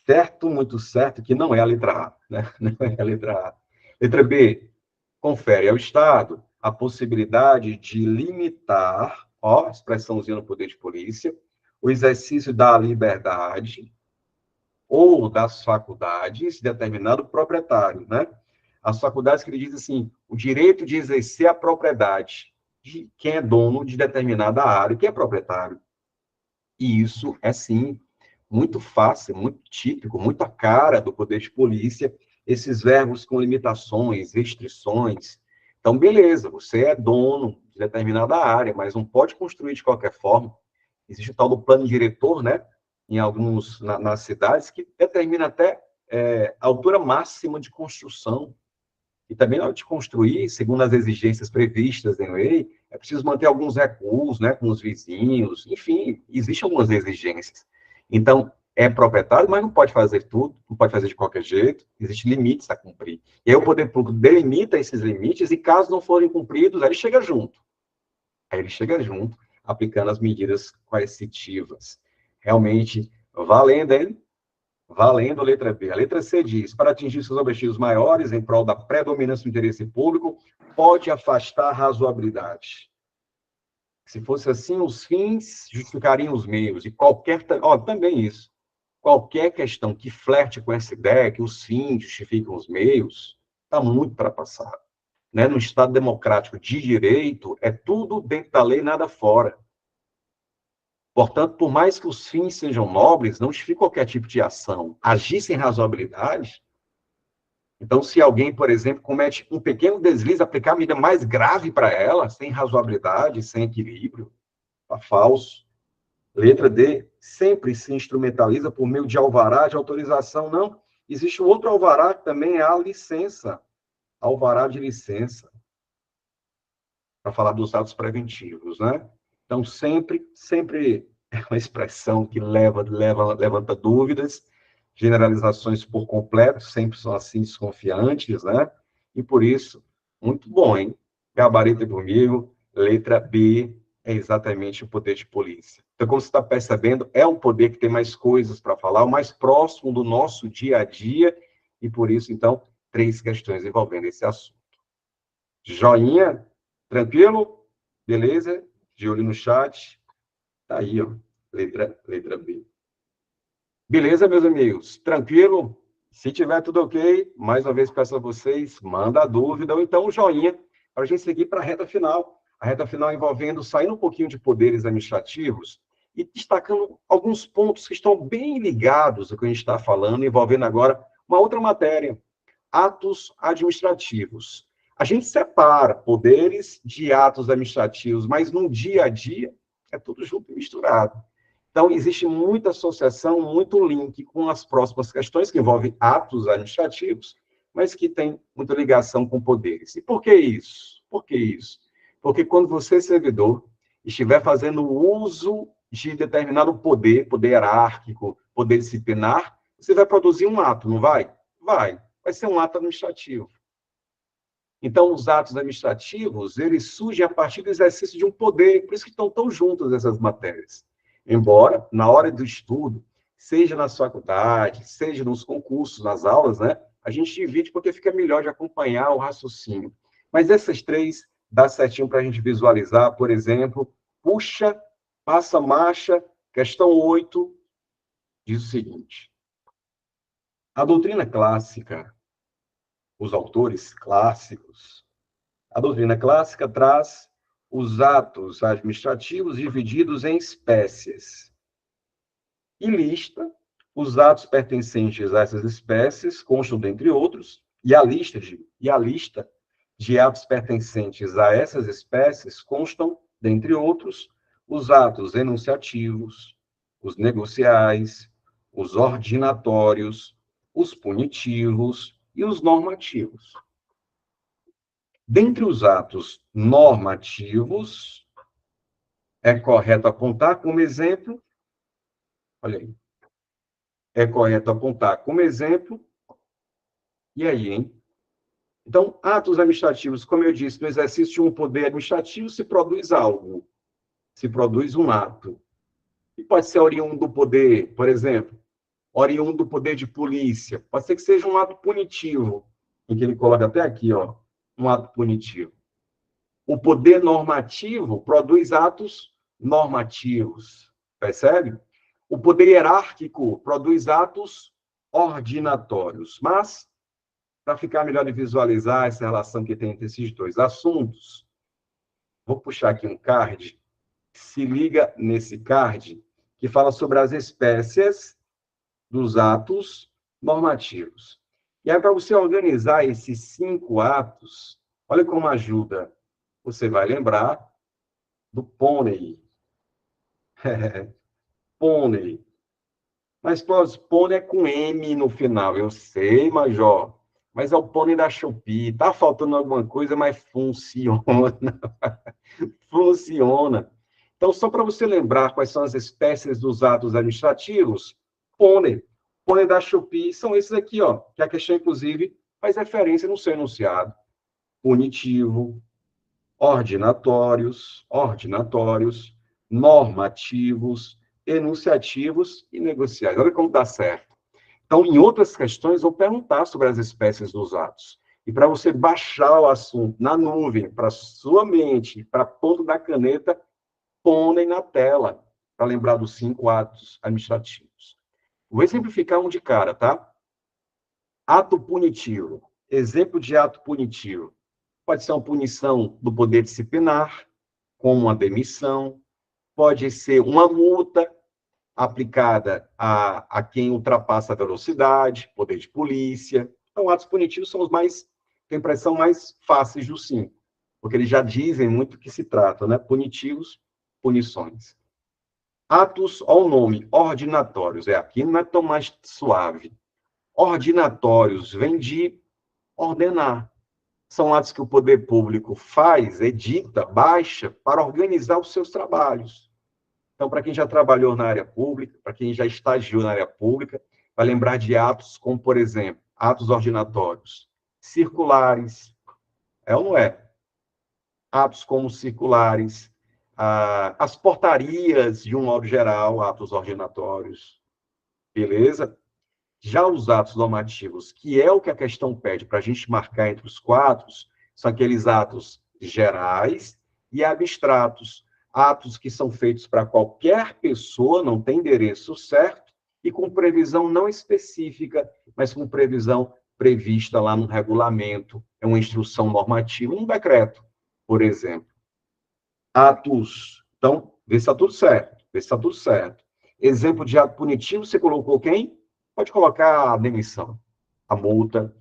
certo, muito certo, que não é a letra A. Né? Não é a letra A. Letra B, confere ao Estado a possibilidade de limitar, ó, expressãozinha no poder de polícia, o exercício da liberdade ou das faculdades de determinado proprietário, né? As faculdades que ele diz assim, o direito de exercer a propriedade de quem é dono de determinada área, que é proprietário. E isso é, sim, muito fácil, muito típico, muito a cara do poder de polícia, esses verbos com limitações, restrições. Então, beleza, você é dono de determinada área, mas não pode construir de qualquer forma. Existe o tal do plano diretor, né? Em alguns, nas cidades, que determina até a altura máxima de construção. E também, na hora de construir, segundo as exigências previstas em lei, é preciso manter alguns recuos, né, com os vizinhos, enfim, existem algumas exigências. Então, é proprietário, mas não pode fazer tudo, não pode fazer de qualquer jeito, existem limites a cumprir. E aí o poder público delimita esses limites e, caso não forem cumpridos, aí ele chega junto. Aí ele chega junto, aplicando as medidas coercitivas. Realmente, valendo, hein? Valendo a letra B. A letra C diz, para atingir seus objetivos maiores, em prol da predominância do interesse público, pode afastar a razoabilidade. Se fosse assim, os fins justificariam os meios. E qualquer... Ó, também isso. Qualquer questão que flerte com essa ideia, que os fins justificam os meios, está muito ultrapassado. Né? No Estado democrático de direito, é tudo dentro da lei, nada fora. Portanto, por mais que os fins sejam nobres, não justifica qualquer tipo de ação. Agir sem razoabilidade. Então, se alguém, por exemplo, comete um pequeno deslize, aplicar a medida mais grave para ela, sem razoabilidade, sem equilíbrio, tá falso. Letra D, sempre se instrumentaliza por meio de alvará de autorização. Não, existe um outro alvará que também é a licença, alvará de licença, para falar dos atos preventivos, né? Então, sempre é uma expressão que levanta dúvidas, generalizações por completo, sempre são assim desconfiantes, né? E por isso, muito bom, hein? Gabarito comigo, letra B é exatamente o poder de polícia. Então, como você está percebendo, é um poder que tem mais coisas para falar, o mais próximo do nosso dia a dia, e por isso, então, 3 questões envolvendo esse assunto. Joinha? Tranquilo? Beleza? De olho no chat. Tá aí, ó. Letra B. Beleza, meus amigos? Tranquilo? Se tiver tudo ok, mais uma vez peço a vocês, manda a dúvida ou então um joinha para a gente seguir para a reta final. A reta final envolvendo, saindo um pouquinho de poderes administrativos e destacando alguns pontos que estão bem ligados ao que a gente está falando, envolvendo agora uma outra matéria, atos administrativos. A gente separa poderes de atos administrativos, mas no dia a dia é tudo junto e misturado. Então, existe muita associação, muito link com as próximas questões que envolvem atos administrativos, mas que tem muita ligação com poderes. E por que isso? Por que isso? Porque quando você, servidor, estiver fazendo uso de determinado poder, poder hierárquico, poder disciplinar, você vai produzir um ato, não vai? Vai. Vai ser um ato administrativo. Então, os atos administrativos, eles surgem a partir do exercício de um poder, por isso que estão tão juntas essas matérias. Embora, na hora do estudo, seja nas faculdades, seja nos concursos, nas aulas, né, a gente divide porque fica melhor de acompanhar o raciocínio. Mas essas 3 dá certinho para a gente visualizar, por exemplo, puxa, passa marcha, questão 8, diz o seguinte. A doutrina clássica, os autores clássicos, a doutrina clássica traz os atos administrativos divididos em espécies e lista os atos pertencentes a essas espécies, constam dentre outros, e a lista de atos pertencentes a essas espécies constam, dentre outros, os atos enunciativos, os negociais, os ordinatórios, os punitivos e os normativos. Dentre os atos normativos, é correto apontar como exemplo, olha aí, é correto apontar como exemplo, e aí, hein? Então, atos administrativos, como eu disse, no exercício de um poder administrativo se produz algo, se produz um ato. E pode ser oriundo do poder, por exemplo, oriundo do poder de polícia, pode ser que seja um ato punitivo, em que ele coloca até aqui, ó, um ato punitivo. O poder normativo produz atos normativos, percebe? O poder hierárquico produz atos ordinatórios. Mas, para ficar melhor de visualizar essa relação que tem entre esses 2 assuntos, vou puxar aqui um card, se liga nesse card, que fala sobre as espécies dos atos normativos. E aí, para você organizar esses 5 atos, olha como ajuda. Você vai lembrar do pônei. Pônei. Mas, Clóvis, pônei é com M no final. Eu sei, Major. Mas é o pônei da Shopee. Tá faltando alguma coisa, mas funciona. Funciona. Então, só para você lembrar quais são as espécies dos atos administrativos, pônei. Pônei da Shopee são esses aqui, ó, que a questão, inclusive, faz referência no seu enunciado. Punitivo, ordinatórios, normativos, enunciativos e negociais. Olha como dá certo. Então, em outras questões, vou perguntar sobre as espécies dos atos. E para você baixar o assunto na nuvem, para sua mente, para a ponta da caneta, põe na tela, para lembrar dos 5 atos administrativos. Vou exemplificar um de cara, tá? Ato punitivo. Exemplo de ato punitivo. Pode ser uma punição do poder disciplinar, como uma demissão, pode ser uma multa aplicada a quem ultrapassa a velocidade, poder de polícia. Então, atos punitivos são os mais, tem impressão, mais fáceis dos 5, porque eles já dizem muito o que se trata, né? Punitivos, punições. Atos ao nome, ordinatórios. Aqui não é tão mais suave. Ordinatórios vem de ordenar. São atos que o poder público faz, edita, baixa, para organizar os seus trabalhos. Então, para quem já trabalhou na área pública, para quem já estagiou na área pública, vai lembrar de atos como, por exemplo, atos ordinatórios circulares, é ou não é? Atos como circulares, as portarias, de um modo geral, atos ordinatórios, beleza? Já os atos normativos, que é o que a questão pede para a gente marcar entre os quatro, são aqueles atos gerais e abstratos, atos que são feitos para qualquer pessoa, não tem endereço certo, e com previsão não específica, mas com previsão prevista lá no regulamento, é uma instrução normativa, um decreto, por exemplo. Atos, então, vê se está tudo certo, vê se está tudo certo. Exemplo de ato punitivo, você colocou quem? Pode colocar a demissão, a multa.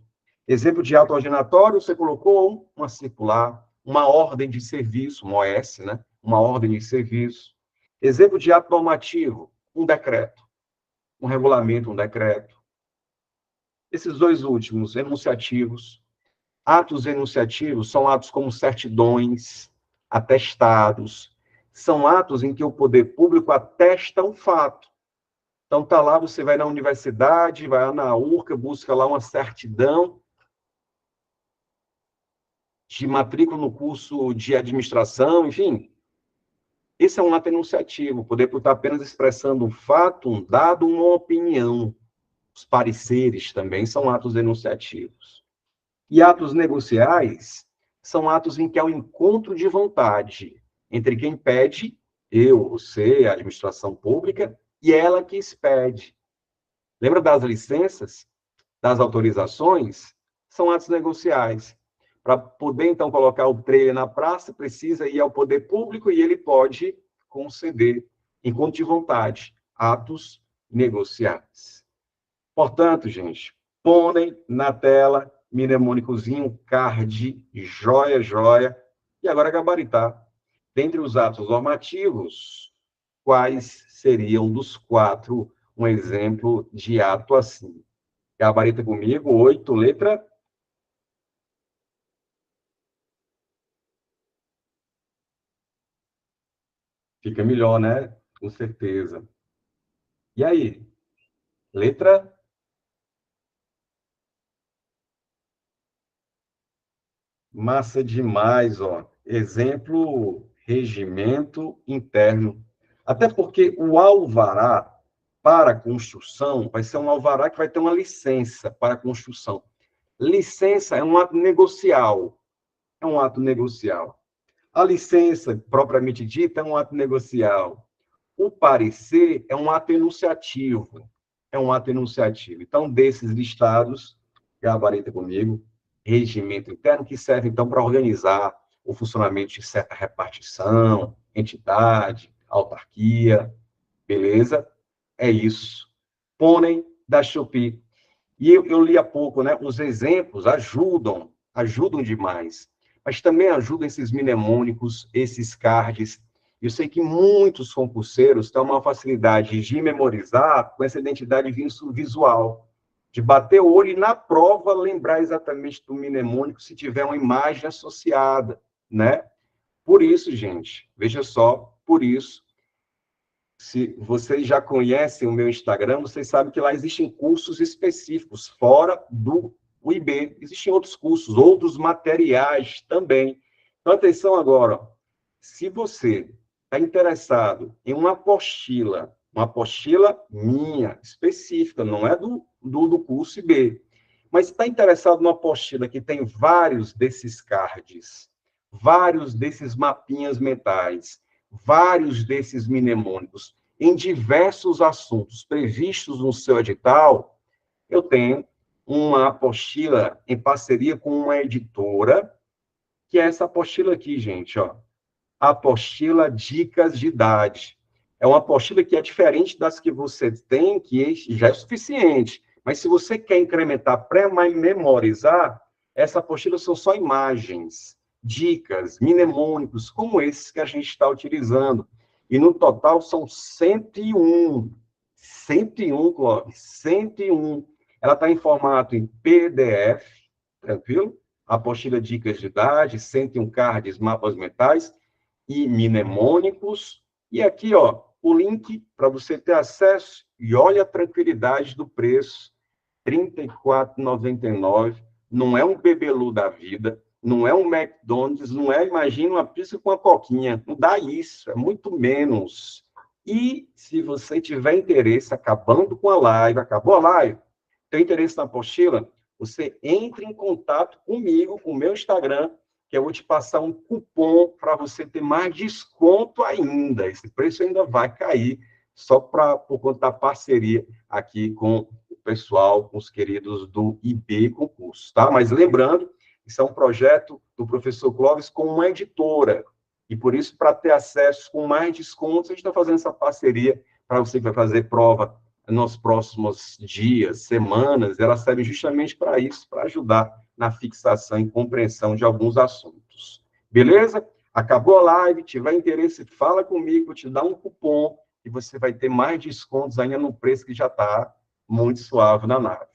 Exemplo de ato ordinatório, você colocou uma circular, uma ordem de serviço, uma OS, né? Uma ordem de serviço. Exemplo de ato normativo, um decreto, um regulamento, um decreto. Esses dois últimos, enunciativos. Atos enunciativos são atos como certidões, atestados. São atos em que o poder público atesta um fato. Então, tá lá, você vai na universidade, vai lá na URCA, busca lá uma certidão de matrícula no curso de administração, enfim. Esse é um ato enunciativo, o poder público está apenas expressando um fato, um dado, uma opinião. Os pareceres também são atos enunciativos. E atos negociais são atos em que há um encontro de vontade entre quem pede, eu, você, a administração pública, e ela que expede. Lembra das licenças, das autorizações? São atos negociais. Para poder, então, colocar o trailer na praça, precisa ir ao poder público e ele pode conceder, encontro de vontade, atos negociais. Portanto, gente, põem na tela, mnemônicozinho, card, joia, joia, e agora gabaritar. Dentre os atos normativos, quais seriam dos quatro um exemplo de ato assim? Gabarita comigo, 8, letra. Fica melhor, né? Com certeza. E aí? Letra? Massa demais, ó. Exemplo, regimento interno. Até porque o alvará para construção vai ser um alvará que vai ter uma licença para construção. Licença é um ato negocial. É um ato negocial. A licença, propriamente dita, é um ato negocial. O parecer é um ato enunciativo. É um ato enunciativo. Então, desses listados, gabarita comigo, regimento interno, que serve, então, para organizar o funcionamento de certa repartição, entidade, autarquia, beleza? É isso. Pônei da Shopee. E eu li há pouco, né? Os exemplos ajudam demais. Mas também ajudam esses mnemônicos, esses cards. Eu sei que muitos concurseiros têm uma facilidade de memorizar com essa identidade visual, de bater o olho e, na prova, lembrar exatamente do mnemônico se tiver uma imagem associada, né? Por isso, gente, veja só, por isso, se vocês já conhecem o meu Instagram, vocês sabem que lá existem cursos específicos, fora do UIB. Existem outros cursos, outros materiais também. Então, atenção agora. Ó. Se você está interessado em uma apostila minha, específica, não é do curso IB, mas está interessado numa apostila que tem vários desses cards, vários desses mapinhas mentais, vários desses mnemônicos em diversos assuntos previstos no seu edital, eu tenho uma apostila em parceria com uma editora, que é essa apostila aqui, gente, ó. Apostila Dicas de Idade. É uma apostila que é diferente das que você tem, que já é suficiente. Mas se você quer incrementar para memorizar, essa apostila são só imagens, dicas, mnemônicos, como esses que a gente está utilizando. E no total são 101. 101, Clóvis, 101. Ela está em formato em PDF, tranquilo? Apostila Dicas de Idade, 101 cards, mapas mentais e mnemônicos. E aqui, ó, o link para você ter acesso E olha a tranquilidade do preço, R$ 34,99. Não é um bebelu da vida, não é um McDonald's, não é, imagina, uma pizza com uma coquinha. Não dá isso, é muito menos. E se você tiver interesse, acabando com a live, acabou a live, tem interesse na apostila, você entre em contato comigo, com o meu Instagram, que eu vou te passar um cupom para você ter mais desconto ainda. Esse preço ainda vai cair, só por conta da parceria aqui com o pessoal, com os queridos do IB Concurso, tá? Mas lembrando, isso é um projeto do professor Clóvis com uma editora, e por isso, para ter acesso com mais descontos, a gente está fazendo essa parceria para você que vai fazer prova nos próximos dias, semanas, ela serve justamente para isso, para ajudar na fixação e compreensão de alguns assuntos. Beleza? Acabou a live, tiver interesse, fala comigo, vou te dar um cupom e você vai ter mais descontos ainda no preço que já está muito suave na nave.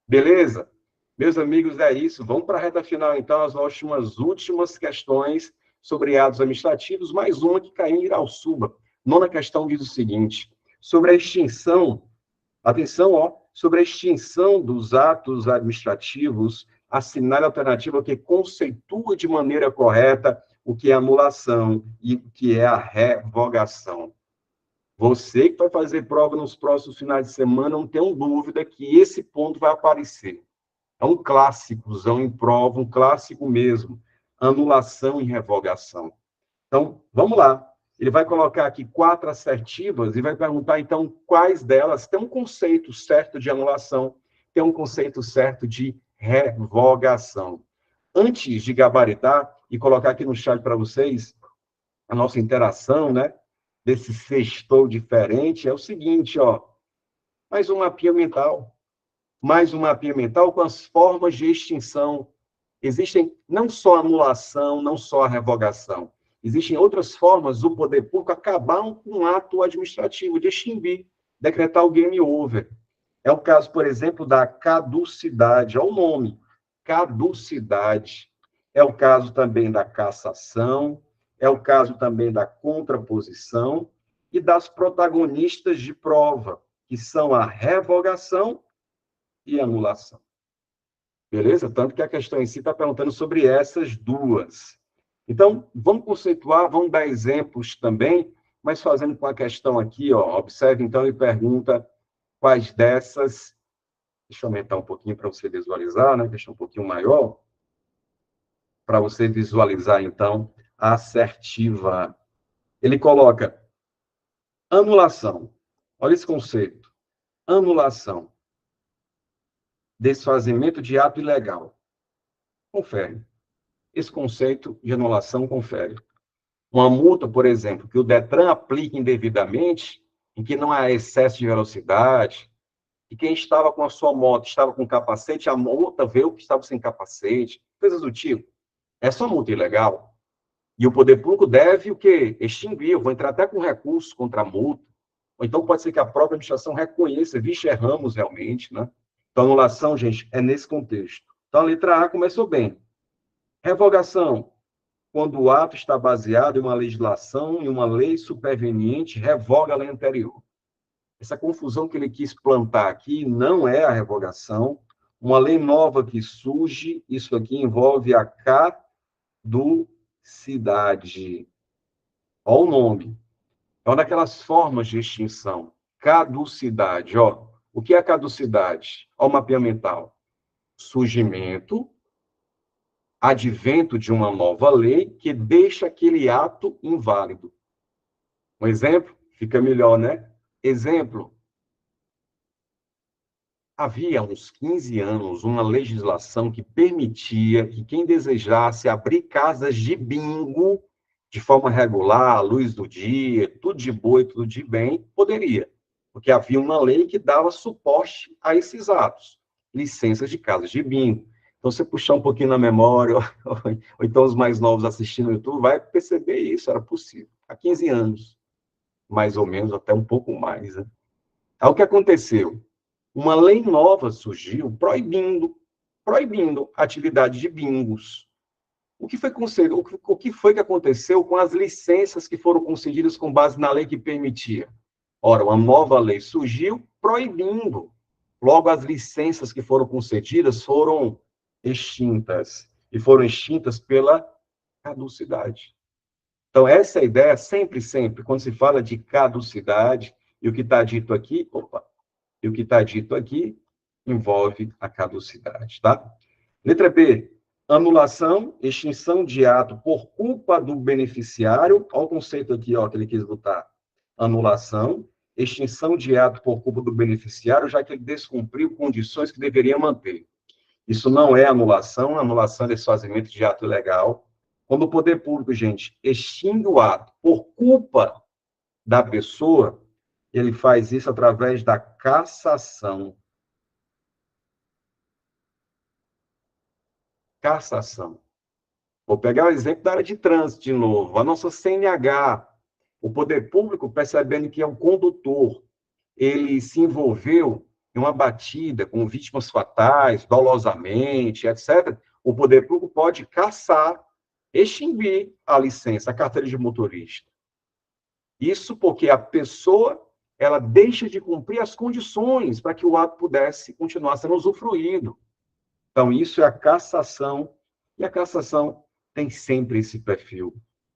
Beleza? Meus amigos, é isso. Vamos para a reta final, então, as últimas questões sobre atos administrativos, mais uma que caiu em Irauçuba. Nona questão diz o seguinte: sobre a extinção, atenção, ó, sobre a extinção dos atos administrativos, assinale a alternativa que conceitua de maneira correta o que é anulação e o que é a revogação. Você que vai fazer prova nos próximos finais de semana, não tenha dúvida que esse ponto vai aparecer. É um clássicozão em prova, um clássico mesmo. Anulação e revogação. Então, vamos lá. Ele vai colocar aqui 4 assertivas e vai perguntar, então, quais delas tem um conceito certo de anulação, tem um conceito certo de revogação. Antes de gabaritar e colocar aqui no chat para vocês a nossa interação, né, desse sextou diferente, é o seguinte, ó, mais um mapinha mental. Mais um mapinha mental com as formas de extinção. Existem não só a anulação, não só a revogação. Existem outras formas do poder público acabar com um ato administrativo, de extinguir, decretar o game over. É o caso, por exemplo, da caducidade, é o nome, caducidade. É o caso também da cassação, é o caso também da contraposição e das protagonistas de prova, que são a revogação e anulação. Beleza? Tanto que a questão em si está perguntando sobre essas duas. Então, vamos conceituar, vamos dar exemplos também, mas fazendo com a questão aqui, ó, observe então e pergunta quais dessas, deixa eu aumentar um pouquinho para você visualizar, né? Deixa um pouquinho maior, para você visualizar então a assertiva. Ele coloca anulação. Olha esse conceito. Anulação. Desfazimento de ato ilegal. Confere. Esse conceito de anulação confere. Uma multa, por exemplo, que o Detran aplique indevidamente, em que não há excesso de velocidade, e quem estava com a sua moto estava com capacete, a multa veio que estava sem capacete, coisas do tipo. Essa é uma multa ilegal. E o poder público deve o quê? Extinguir. Eu vou entrar até com recurso contra a multa. Ou então pode ser que a própria administração reconheça, vixe, erramos realmente, né? Então, anulação, gente, é nesse contexto. Então, a letra A começou bem. Revogação, quando o ato está baseado em uma legislação, em uma lei superveniente, revoga a lei anterior. Essa confusão que ele quis plantar aqui não é a revogação. Uma lei nova que surge, isso aqui envolve a caducidade. Olha o nome. É uma daquelas formas de extinção. Caducidade. Ó. O que é caducidade? Olha o mapeamento mental. Surgimento, advento de uma nova lei que deixa aquele ato inválido. Um exemplo? Fica melhor, né? Exemplo. Havia uns 15 anos uma legislação que permitia que quem desejasse abrir casas de bingo de forma regular, à luz do dia, tudo de boa e tudo de bem, poderia. Porque havia uma lei que dava suporte a esses atos. Licenças de casas de bingo. Então, você puxar um pouquinho na memória, ou então os mais novos assistindo no YouTube, vai perceber isso, era possível. Há 15 anos, mais ou menos, até um pouco mais. Né? Aí o que aconteceu? Uma lei nova surgiu proibindo a atividade de bingos. O que foi concedido? O que foi que aconteceu com as licenças que foram concedidas com base na lei que permitia? Ora, uma nova lei surgiu proibindo. Logo, as licenças que foram concedidas foram extintas. E foram extintas pela caducidade. Então, essa é a ideia, sempre, sempre, quando se fala de caducidade, e o que está dito aqui, e o que está dito aqui envolve a caducidade, tá? Letra B, anulação, extinção de ato por culpa do beneficiário. Olha o conceito aqui, ó, que ele quis botar. Anulação, extinção de ato por culpa do beneficiário, já que ele descumpriu condições que deveria manter. Isso não é anulação, anulação é desfazimento de ato ilegal. Quando o poder público, gente, extingue o ato por culpa da pessoa, ele faz isso através da cassação. Cassação. Vou pegar o exemplo da área de trânsito de novo. A nossa CNH, o poder público, percebendo que é o condutor, ele se envolveu em uma batida com vítimas fatais, dolosamente, etc., o poder público pode cassar, extinguir a licença, a carteira de motorista. Isso porque a pessoa ela deixa de cumprir as condições para que o ato pudesse continuar sendo usufruído. Então, isso é a cassação, e a cassação tem sempre esse perfil.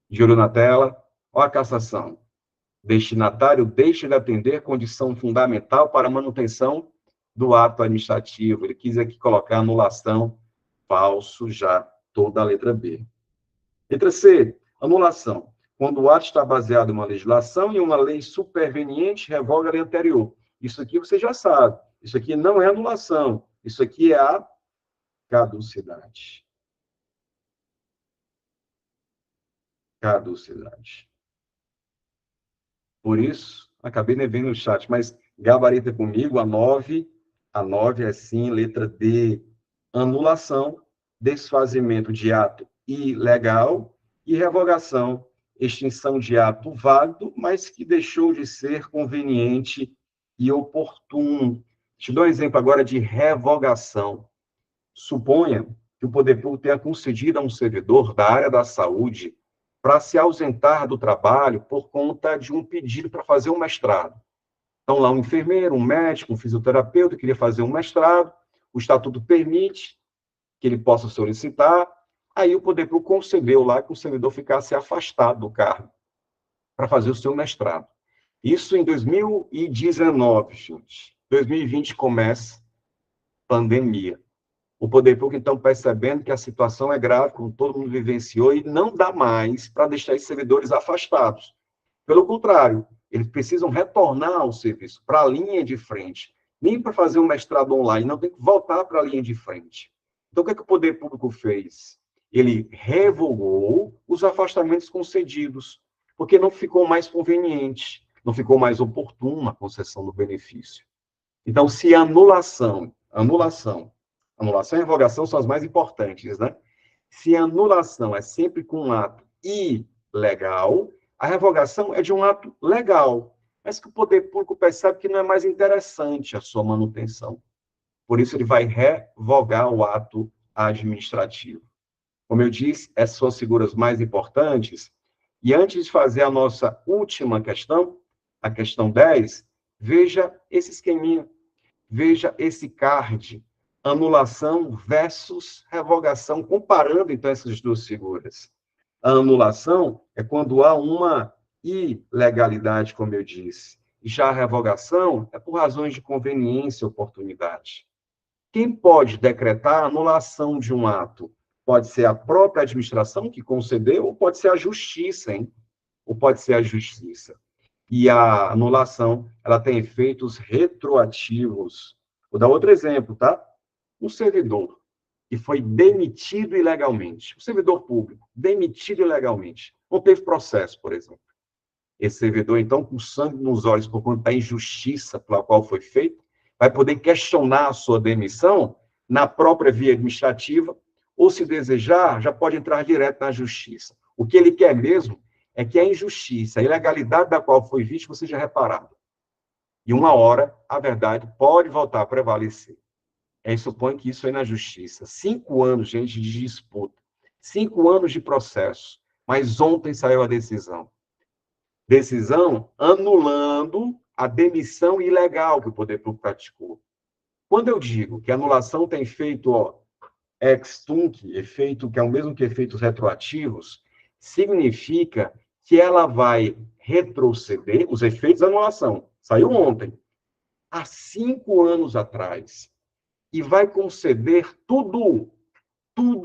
De olho na tela, olha a cassação. Destinatário deixa de atender condição fundamental para a manutenção do ato administrativo. Ele quis aqui colocar anulação, falso já, toda a letra B. Letra C, anulação. Quando o ato está baseado em uma legislação e uma lei superveniente revoga a lei anterior. Isso aqui você já sabe. Isso aqui não é anulação. Isso aqui é a caducidade. Caducidade. Por isso, acabei nem vendo no chat, mas gabarita comigo, a 9 é sim, letra D, anulação, desfazimento de ato ilegal e revogação, extinção de ato válido, mas que deixou de ser conveniente e oportuno. Te dou um exemplo agora de revogação. Suponha que o poder público tenha concedido a um servidor da área da saúde para se ausentar do trabalho por conta de um pedido para fazer um mestrado. Então, lá um enfermeiro, um médico, um fisioterapeuta queria fazer um mestrado, o estatuto permite que ele possa solicitar, aí o poder público concedeu lá que o servidor ficasse afastado do cargo para fazer o seu mestrado. Isso em 2019, gente. 2020 começa pandemia. O poder público, então, percebendo que a situação é grave, como todo mundo vivenciou, e não dá mais para deixar esses servidores afastados. Pelo contrário, eles precisam retornar ao serviço, para a linha de frente. Nem para fazer um mestrado online, não, tem que voltar para a linha de frente. Então, o que o poder público fez? Ele revogou os afastamentos concedidos, porque não ficou mais conveniente, não ficou mais oportuna a concessão do benefício. Então, se a anulação e revogação são as mais importantes, né? Se a anulação é sempre com um ato ilegal, a revogação é de um ato legal, mas que o poder público percebe que não é mais interessante a sua manutenção. Por isso, ele vai revogar o ato administrativo. Como eu disse, essas são as figuras mais importantes. E antes de fazer a nossa última questão, a questão 10, veja esse esqueminha, veja esse card, anulação versus revogação, comparando, então, essas duas figuras. A anulação é quando há uma ilegalidade, como eu disse. Já a revogação é por razões de conveniência e oportunidade. Quem pode decretar a anulação de um ato? Pode ser a própria administração que concedeu, ou pode ser a justiça, hein? Ou pode ser a justiça. E a anulação, ela tem efeitos retroativos. Vou dar outro exemplo, tá? Um servidor que foi demitido ilegalmente, um servidor público demitido ilegalmente, não teve processo, por exemplo. Esse servidor, então, com sangue nos olhos por conta da injustiça pela qual foi feito, vai poder questionar a sua demissão na própria via administrativa, ou, se desejar, já pode entrar direto na justiça. O que ele quer mesmo é que a injustiça, a ilegalidade da qual foi vítima seja reparada. E uma hora, a verdade pode voltar a prevalecer. Aí supõe que isso aí na justiça. 5 anos, gente, de disputa. 5 anos de processo. Mas ontem saiu a decisão. Decisão anulando a demissão ilegal que o poder público praticou. Quando eu digo que a anulação tem efeito ex tunc, efeito que é o mesmo que efeitos retroativos, significa que ela vai retroceder os efeitos da anulação. Saiu ontem, há 5 anos atrás, e vai conceder tudo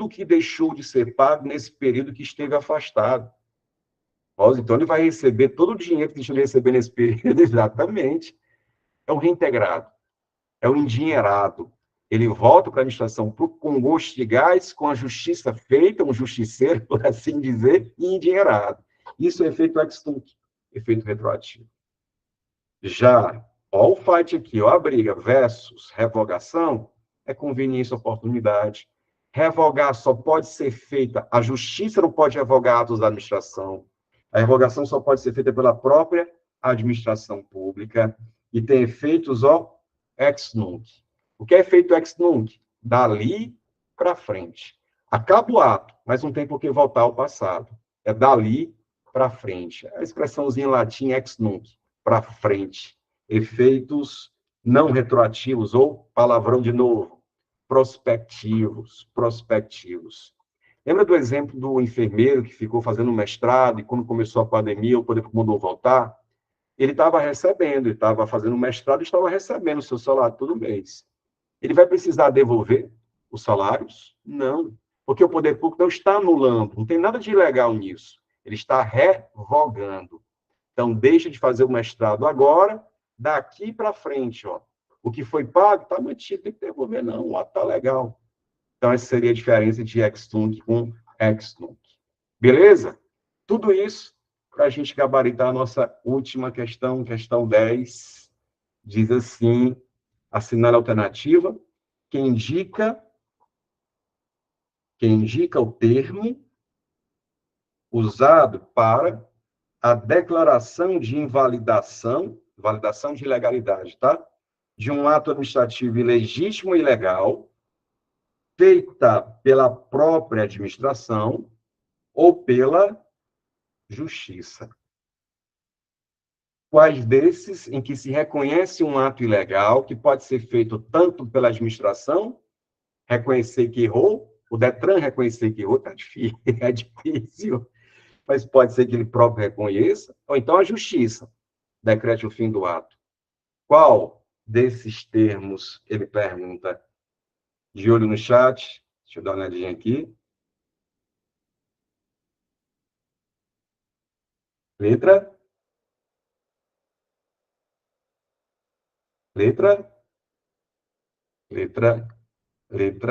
que deixou de ser pago nesse período que esteve afastado. Então, ele vai receber todo o dinheiro que deixou de receber nesse período, exatamente. É o reintegrado, é o endinheirado. Ele volta para a administração com gosto de gás, com a justiça feita, um justiceiro, por assim dizer, e endinheirado. Isso é efeito ex tunc, efeito retroativo. Já, o fight aqui, a briga versus revogação, é conveniência, oportunidade. Revogar só pode ser feita, a justiça não pode revogar atos da administração. A revogação só pode ser feita pela própria administração pública e tem efeitos, ex nunc. O que é efeito ex nunc? Dali para frente. Acaba o ato, mas não tem por que voltar ao passado. É dali para frente. A expressãozinha em latim ex nunc, para frente. Efeitos não retroativos, ou, palavrão de novo, prospectivos. Lembra do exemplo do enfermeiro que ficou fazendo mestrado e quando começou a pandemia, o poder mandou voltar? Ele estava recebendo, ele estava fazendo mestrado e estava recebendo o seu salário todo mês. Ele vai precisar devolver os salários? Não, porque o poder público não está anulando, não tem nada de ilegal nisso. Ele está revogando. Então, deixa de fazer o mestrado agora, daqui para frente, o que foi pago está mantido, tem que devolver, não, o ato está legal. Então, essa seria a diferença de ex tunc com ex nunc. Beleza? Tudo isso para a gente gabaritar a nossa última questão, questão 10. Diz assim, assinale a alternativa, que indica o termo usado para a declaração de invalidação de ilegalidade, tá? De um ato administrativo ilegítimo e ilegal, feita pela própria administração ou pela justiça. Quais desses em que se reconhece um ato ilegal, que pode ser feito tanto pela administração, reconhecer que errou, o Detran reconhecer que errou, tá difícil, é difícil, mas pode ser que ele próprio reconheça, ou então a justiça decrete o fim do ato. Qual desses termos, ele pergunta, de olho no chat, deixa eu dar uma olhadinha aqui. Letra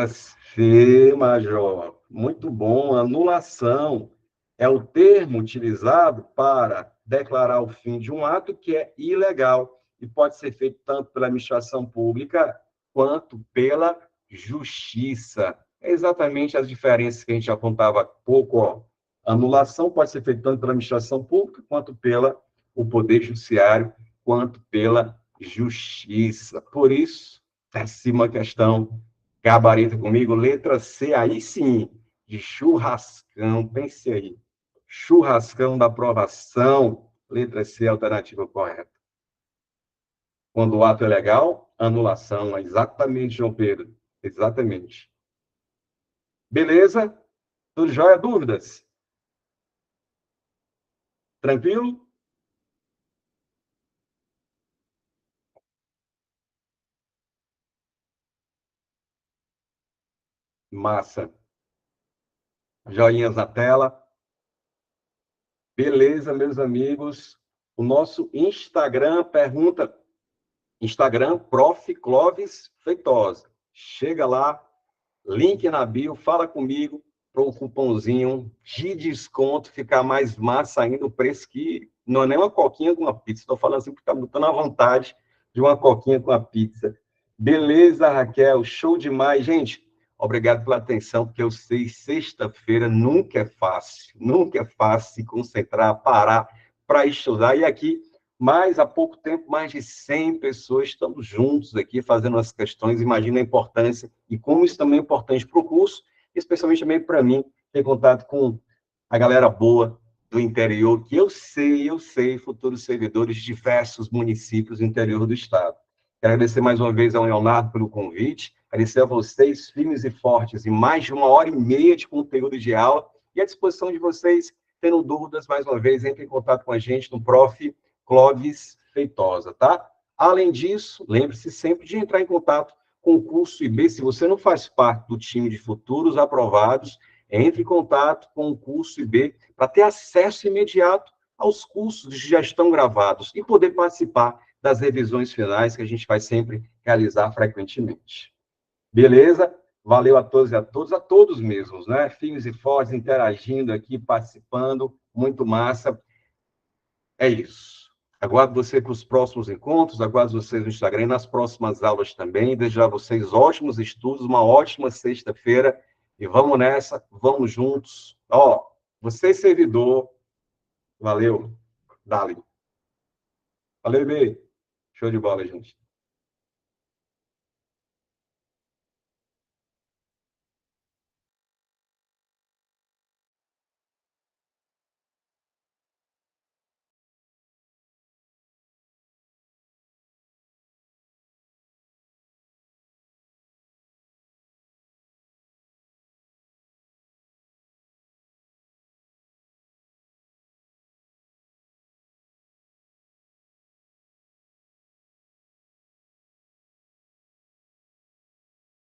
C, Major. Muito bom. Anulação é o termo utilizado para declarar o fim de um ato que é ilegal e pode ser feito tanto pela administração pública quanto pela justiça. É exatamente as diferenças que a gente apontava há pouco. Anulação pode ser feita tanto pela administração pública quanto pela o poder judiciário, quanto pela justiça. Por isso, décima questão, gabarita comigo, letra C, aí sim, de churrascão, pense aí, churrascão da aprovação, letra C, alternativa correta. Quando o ato é legal, anulação, exatamente, João Pedro, exatamente. Beleza? Tudo jóia? Dúvidas? Tranquilo? Massa. Joinhas na tela. Beleza, meus amigos. O nosso Instagram pergunta, Instagram, Prof. Clóvis Feitosa. Chega lá, link na bio, fala comigo para o cupomzinho de desconto ficar mais massa ainda, o preço que não é nem uma coquinha com uma pizza. Estou falando assim porque está botando a vontade de uma coquinha com a pizza. Beleza, Raquel, show demais. Gente, obrigado pela atenção, porque eu sei, sexta-feira nunca é fácil se concentrar, parar para estudar. E aqui, há pouco tempo, mais de 100 pessoas estamos juntos aqui fazendo as questões. Imagina a importância e como isso também é importante para o curso, especialmente também para mim, ter contato com a galera boa do interior, que eu sei, futuros servidores de diversos municípios do interior do estado. Quero agradecer mais uma vez ao Leonardo pelo convite, agradecer a vocês, firmes e fortes, e mais de 1h30 de conteúdo de aula, e à disposição de vocês, tendo dúvidas, mais uma vez, entre em contato com a gente no Prof. Clóvis Feitosa, tá? Além disso, lembre-se sempre de entrar em contato com o curso IB. Se você não faz parte do time de futuros aprovados, entre em contato com o curso IB para ter acesso imediato aos cursos que já estão gravados e poder participar das revisões finais que a gente vai sempre realizar frequentemente. Beleza? Valeu a todos e a todos mesmos, né? Firmes e fortes, interagindo aqui, participando, muito massa. É isso. Aguardo você para os próximos encontros, aguardo vocês no Instagram e nas próximas aulas também. Desejo a vocês ótimos estudos, uma ótima sexta-feira. E vamos nessa, vamos juntos. Ó, você servidor, valeu. Dali. Valeu, bem. Show de bola, gente.